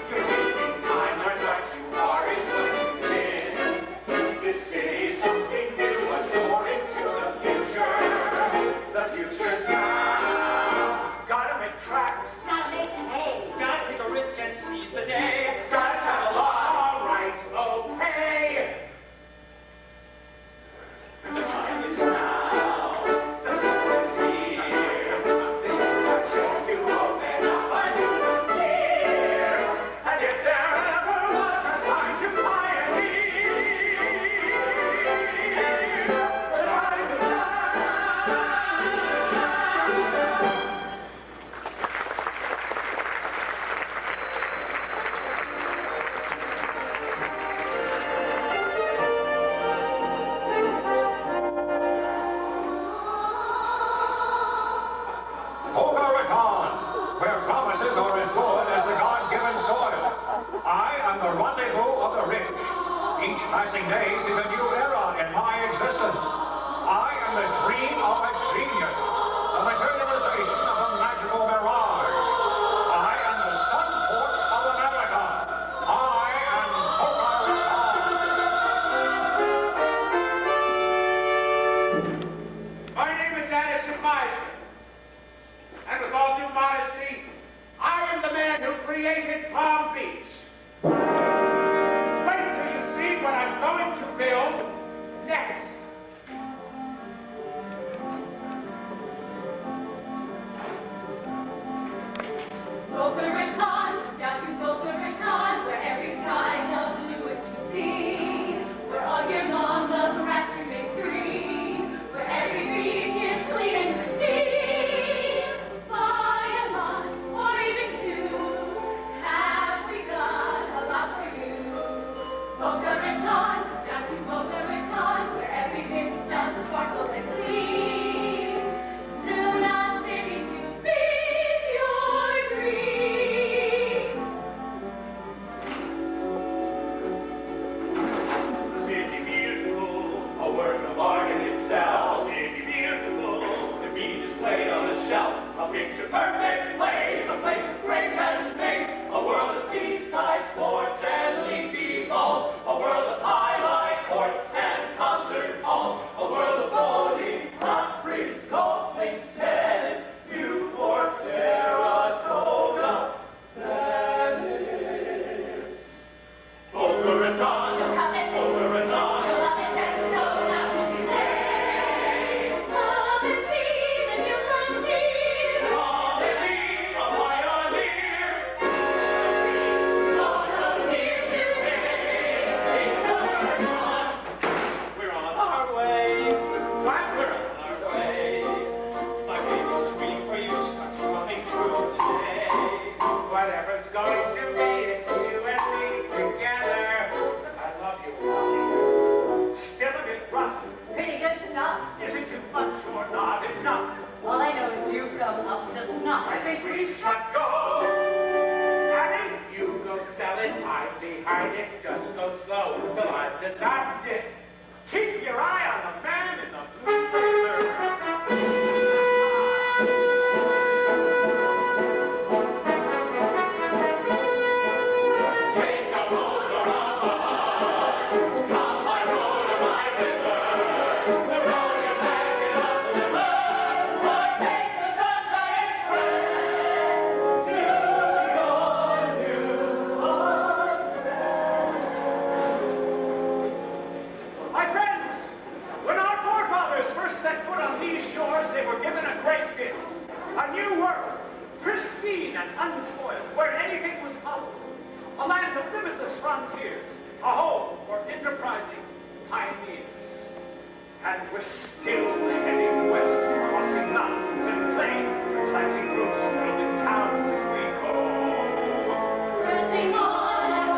Speaker 1: You're wasting time, learn what you are is what you've been. This city's something new, a door into the future. The future's now. Gotta make tracks.
Speaker 4: Gotta make hay.
Speaker 1: Gotta take a risk and seize the day. Gotta travel all right, okay. The time is now. The time is here. This is our chance to open up a new frontier. And if there ever was a time to pioneer, the time is now.
Speaker 5: Oregon, where promises are as good as the God-given soil. I am the rendezvous of the rich. Each passing day is a new era in my existence. I am the dream of a genius, the materialization of a magical mirage. I am the Sunport of America. I am Oregon.
Speaker 1: My name is Addison Mizner. And with all due modesty, I am the man who created Palm Beach. Wait till you see what I'm going to build next.
Speaker 3: Boca Raton, down to Boca Raton, where every kind of fluid you see, where all year long the grass remains green, where every beach is clean and pristine. By a month, or even two, have we got a lot for you. Boca Raton, down to Boca Raton, where every vista sparkles and gleams. Luna City to feed your dreams.
Speaker 1: City beautiful, a work of art in itself. City beautiful, the beach is played on a shelf. A picture perfect place, a place of great made. A world of seaside sports and leafy falls. A world of highlight courts and concert halls. A world of bowling, hot springs, golf links, tennis, Newport, Saratoga, Venice. Boca Raton, Boca Raton.
Speaker 3: Love it and so now to be made. Love and see the new frontier.
Speaker 1: All they need, a pioneer. We're on our way. What? We're on our way. My baby's waiting for you. Starts running through the day. Whatever's going to be, it's you and me together. I love you, Rocky. Still a bit rough.
Speaker 4: Pretty good enough.
Speaker 1: Is it too much or not enough?
Speaker 4: All I know is you come up to snuff.
Speaker 1: I think we struck gold. Honey, you go sell it. I'm behind it. Just go slow till I've designed it. Keep your eye on the man in the blue shirt. Take a road around the heart. Come my road or my river. The road you're backing up the river. Why take the Sunshine Express to your new home? My friends,
Speaker 2: and unspoiled, where anything was possible. A land of limitless frontiers, a home for enterprising pioneers. And we're still heading west, crossing mountains and plains, planting roots, building towns as we go.
Speaker 3: Pressing on and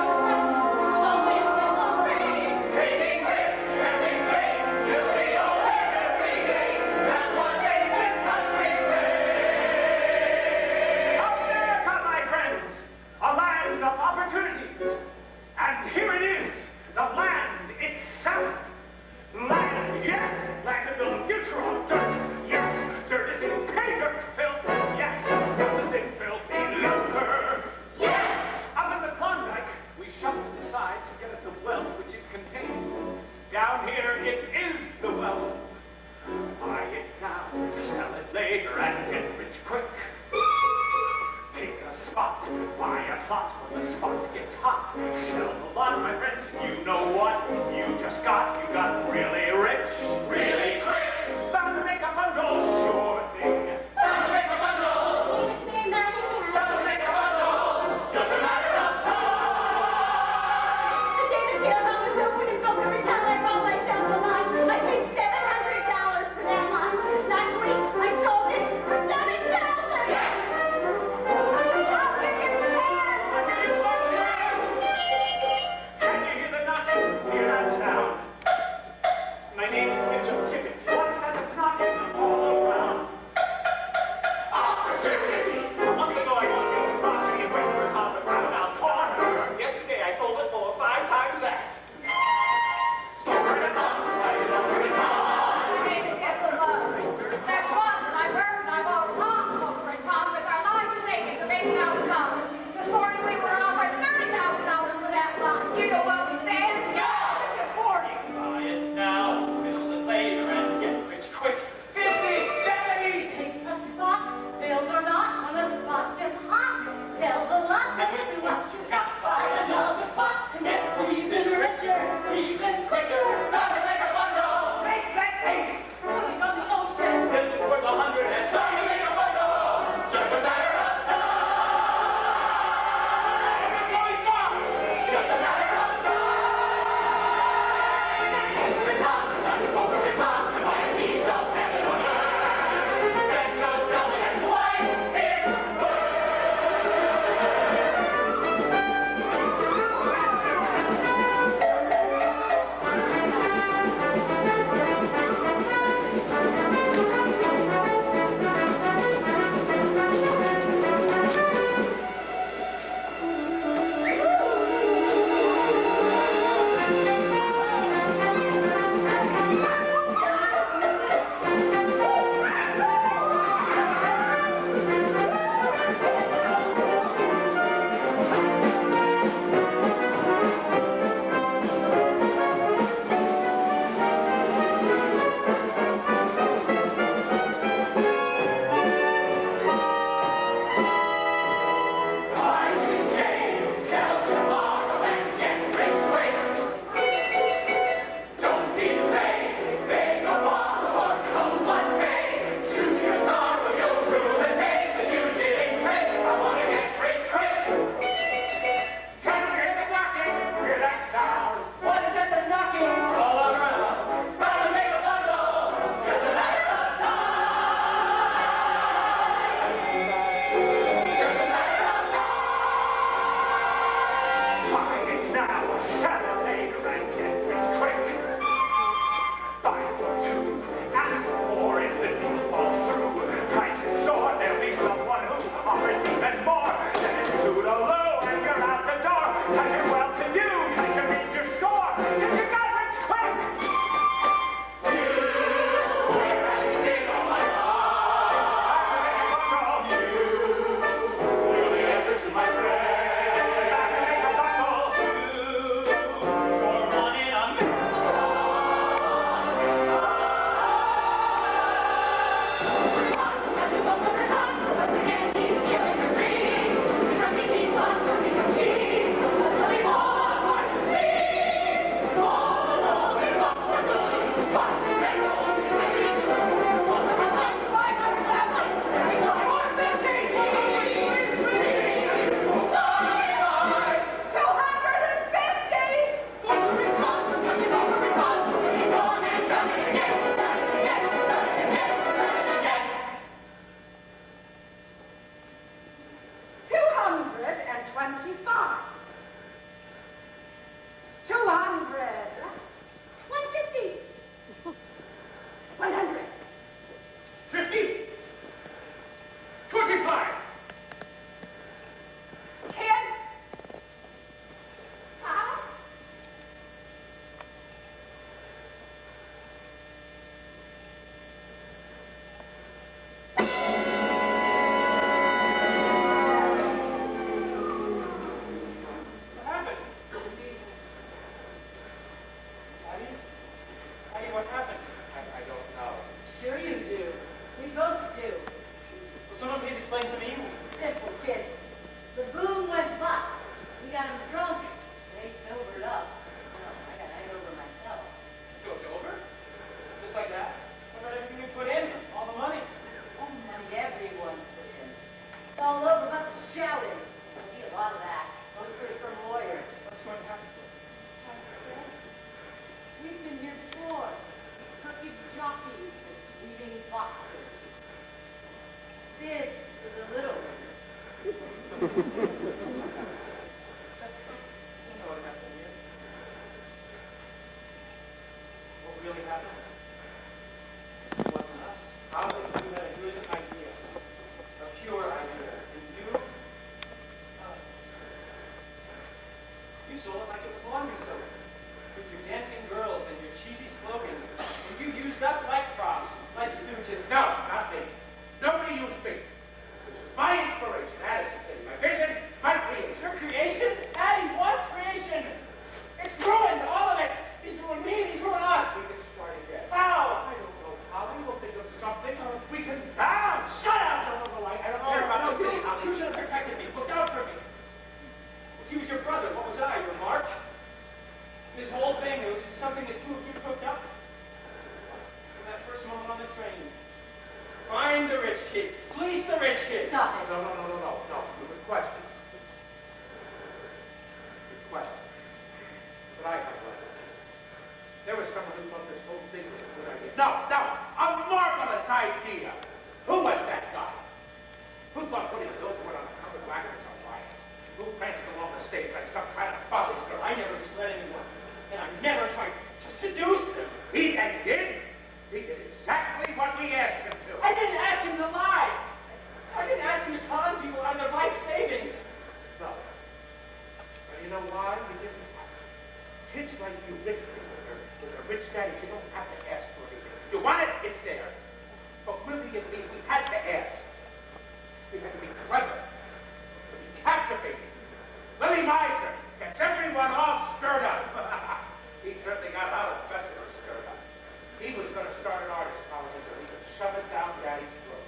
Speaker 3: the wind will free.
Speaker 2: Taking great, traveling great, till we all live every day. That's what makes this country great. America, my friends, a land of opportunities. And here it is, the land itself. Land, yes, land to build a future on dirt. Yes, dirt is
Speaker 8: what happened here. What really happened? It wasn't us. Holly, you had a good idea. A pure idea. And you? You sold it like it was laundry soap. With your dancing girls and your cheesy slogans. And you used up like props, like stooges.
Speaker 1: No, not me. Nobody used me. My inspiration, Addison said, my vision, my creation.
Speaker 8: Your creation? Addie, what creation? It's ruined, all of it. He's ruined me and he's ruined us.
Speaker 1: We can start again.
Speaker 8: How?
Speaker 1: I don't know how. We'll think of something. We can...
Speaker 8: Shut up! I don't know why. I don't care about
Speaker 1: no,
Speaker 8: this.
Speaker 1: no,
Speaker 8: You should have protected me. Look out for me. He was your brother. What was I? Your mark? This whole thing, it was something that two of you cooked up. From that first moment on the train. Find the rich kid. Please the rich kid.
Speaker 4: Stop it.
Speaker 1: No. Good questions. Good questions. But I have one. There was someone who thought this whole thing was a good idea. No, a marvelous idea. Who was that guy? Who thought putting a billboard on a covered wagon was a riot? Who pranced along the stage like some kind of folly's girl?
Speaker 8: I never misled anyone. And I never tried to seduce them.
Speaker 1: He did. He did exactly what we asked him to.
Speaker 8: I didn't ask him to lie. I didn't ask him to con people on their life savings.
Speaker 1: No. Well, you know why? You didn't. Kids like you, rich people, with a rich daddy, you don't have to ask for anything. You want it, it's there. But Willie and me, we had to ask. We had to be clever. To be captivating. Willie Mizner gets everyone all stirred up. He certainly got out of Bessemer stirred up. He was going to start an artist college so he could shove it down Daddy's throat.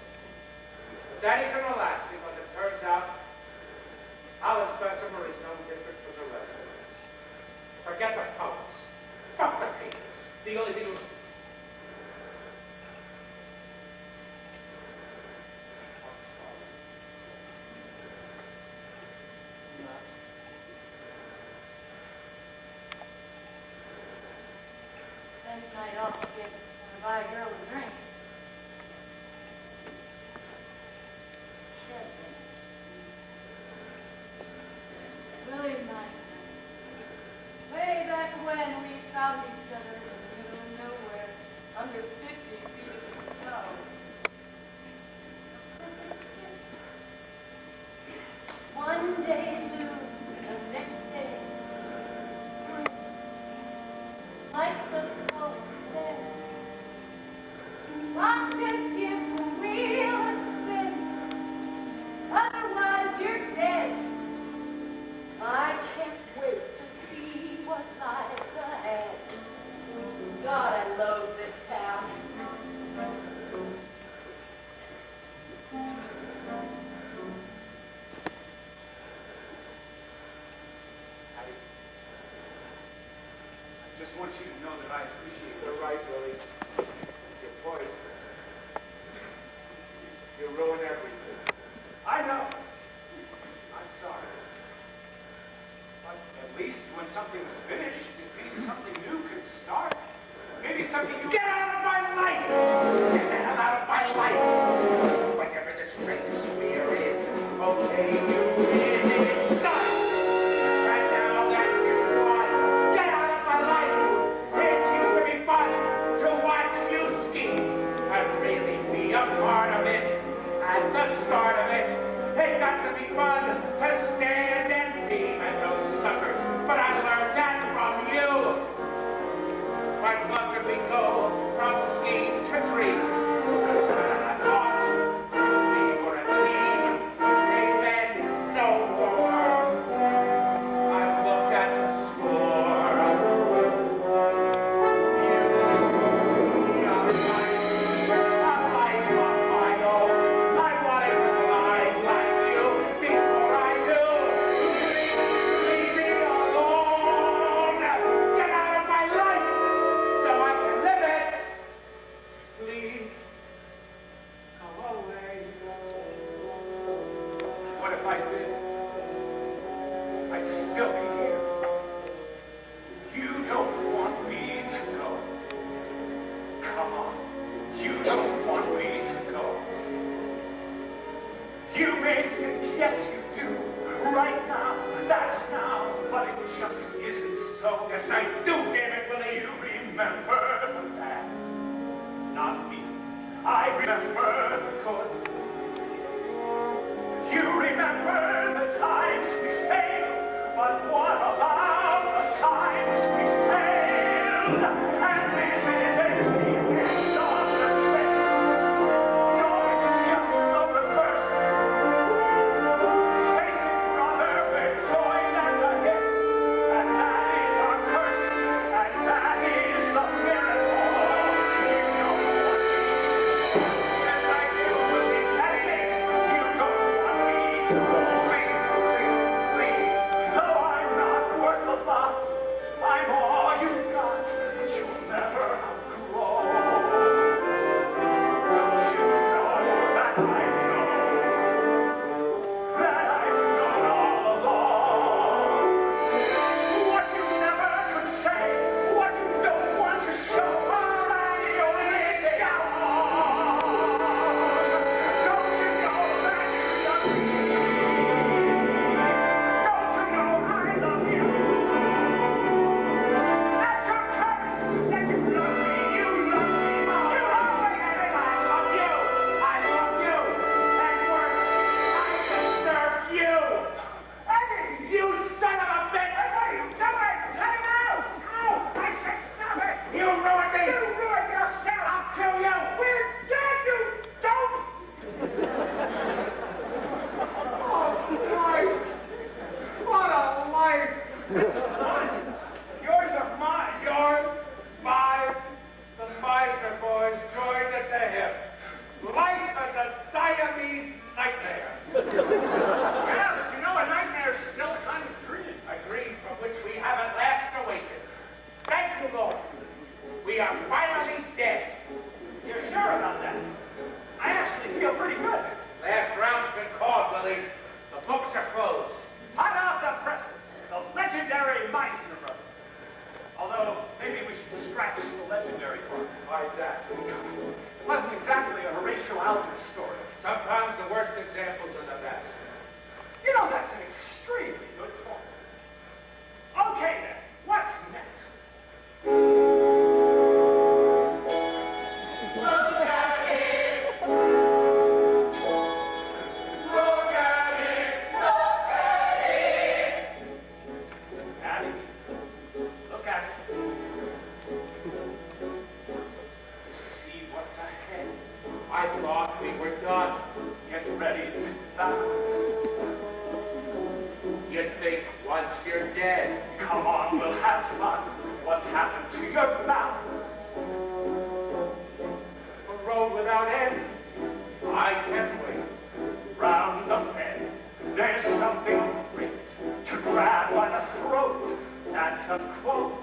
Speaker 1: But Daddy can relax because it turns out Hollis Bessemer is no different from the rest of us. Forget the poets. Fuck the painters. The only thing was...
Speaker 4: Spend the night off to get to buy a girl a drink. Willie and I, way back when we found each other in the middle of nowhere, under 50 feet of snow. One day blue, the next day green, like the poet said. Rock this gift for real and spin, otherwise you're dead. I can't wait to see what lies ahead. God, I love this town.
Speaker 1: I just want you to know that I appreciate it. You're right, Willie. Your point. You ruin everything. I know. I'm sorry. But at least when something's finished, maybe something new can start. Maybe something new... Get out of my life! Get the hell out of my life! Whatever the straight spear is, okay, you did it. Stop! Right now, that's your one. Get out of my life! It used to be fun to watch you scheme and really be a part of it. At the start of it, it got to be fun to stand and beam at those suckers. But I learned that from you. What closer we go from scheme to dream. I thought we were a team. Amen. No more. I looked at the score. You are right. You're on my own. I wanted to lie like you before I do. Leave me alone. Get out of my life so I can live it. Please go away. What if I did? I'd still be here. You don't want me to go. Come on. You don't want me to go. You made
Speaker 2: Yes, you do. Right now. That's now. But it just isn't so. Yes, I do, damn it. Will you remember that? Not me. I remember the good. You remember the times we failed. But what about the times we failed? And this is the end of the trip. You're just the reverse. Chasing brother, we're joined at the hip. And that is our curse. And that is the miracle. You know what it is. Yes, I do believe that it is. You don't want me to go. Please. Though I'm not worth a lot, I'm all you've got. You'll never outgrow. Don't you know that I've known all along? What you never could say, what you don't want to show, and you live down. Don't you know that you love me? Don't you know I love you? That's your curse, that you love me, you love me. You always say I love you, and worse, I deserve you. Hey, you son of a bitch! Hey, what are you doing? Let him out! Ow! I said stop it! You ruined me! You ruined yourself! I'll kill you! We're dead, you dope! Oh, life! What a life! Yours or mine? Yours, mine, the Mizner boys joined at the hip. Life as a Siamese nightmare. Yeah, but you know a nightmare is still a kind of dream. A dream from which we haven't last awakened. Thank you, Lord. We are finally dead. You're sure about that? I actually feel pretty good. Last round's been called, Willie. The books are closed. Hot off the presses, the legendary Mizner brothers. Although, maybe we should scratch the legendary part. Why that? It wasn't exactly a Horatio Alger story. Sometimes the worst examples are the best. You know, that's an extremely good point. Okay, then. What's next? Look at it! Look at it! Look at it! Addie, look at it. See what's ahead. I thought we were done. Get ready to die. You think once you're dead, come on, we'll have fun. What's happened to your mouth? A road without end. I can't wait. Round the bend, there's something great to grab by the throat. That's a quote.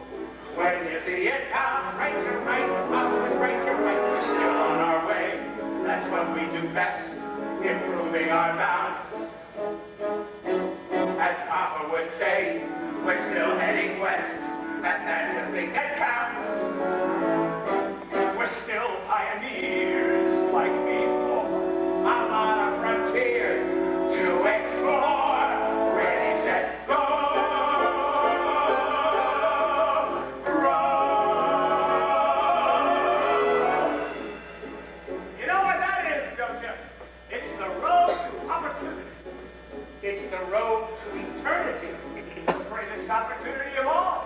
Speaker 2: When you see it down, right to right, up and right to right, we're still on our way. That's what we do best, improving our balance. As Papa would say, we're still heading west, and that's the thing that counts. We're still pioneers like before. I'm on a frontier to explore. Ready, set, go! You know what that is, don't you? It's the road to opportunity. It's the road to eternity. It's the greatest opportunity of all.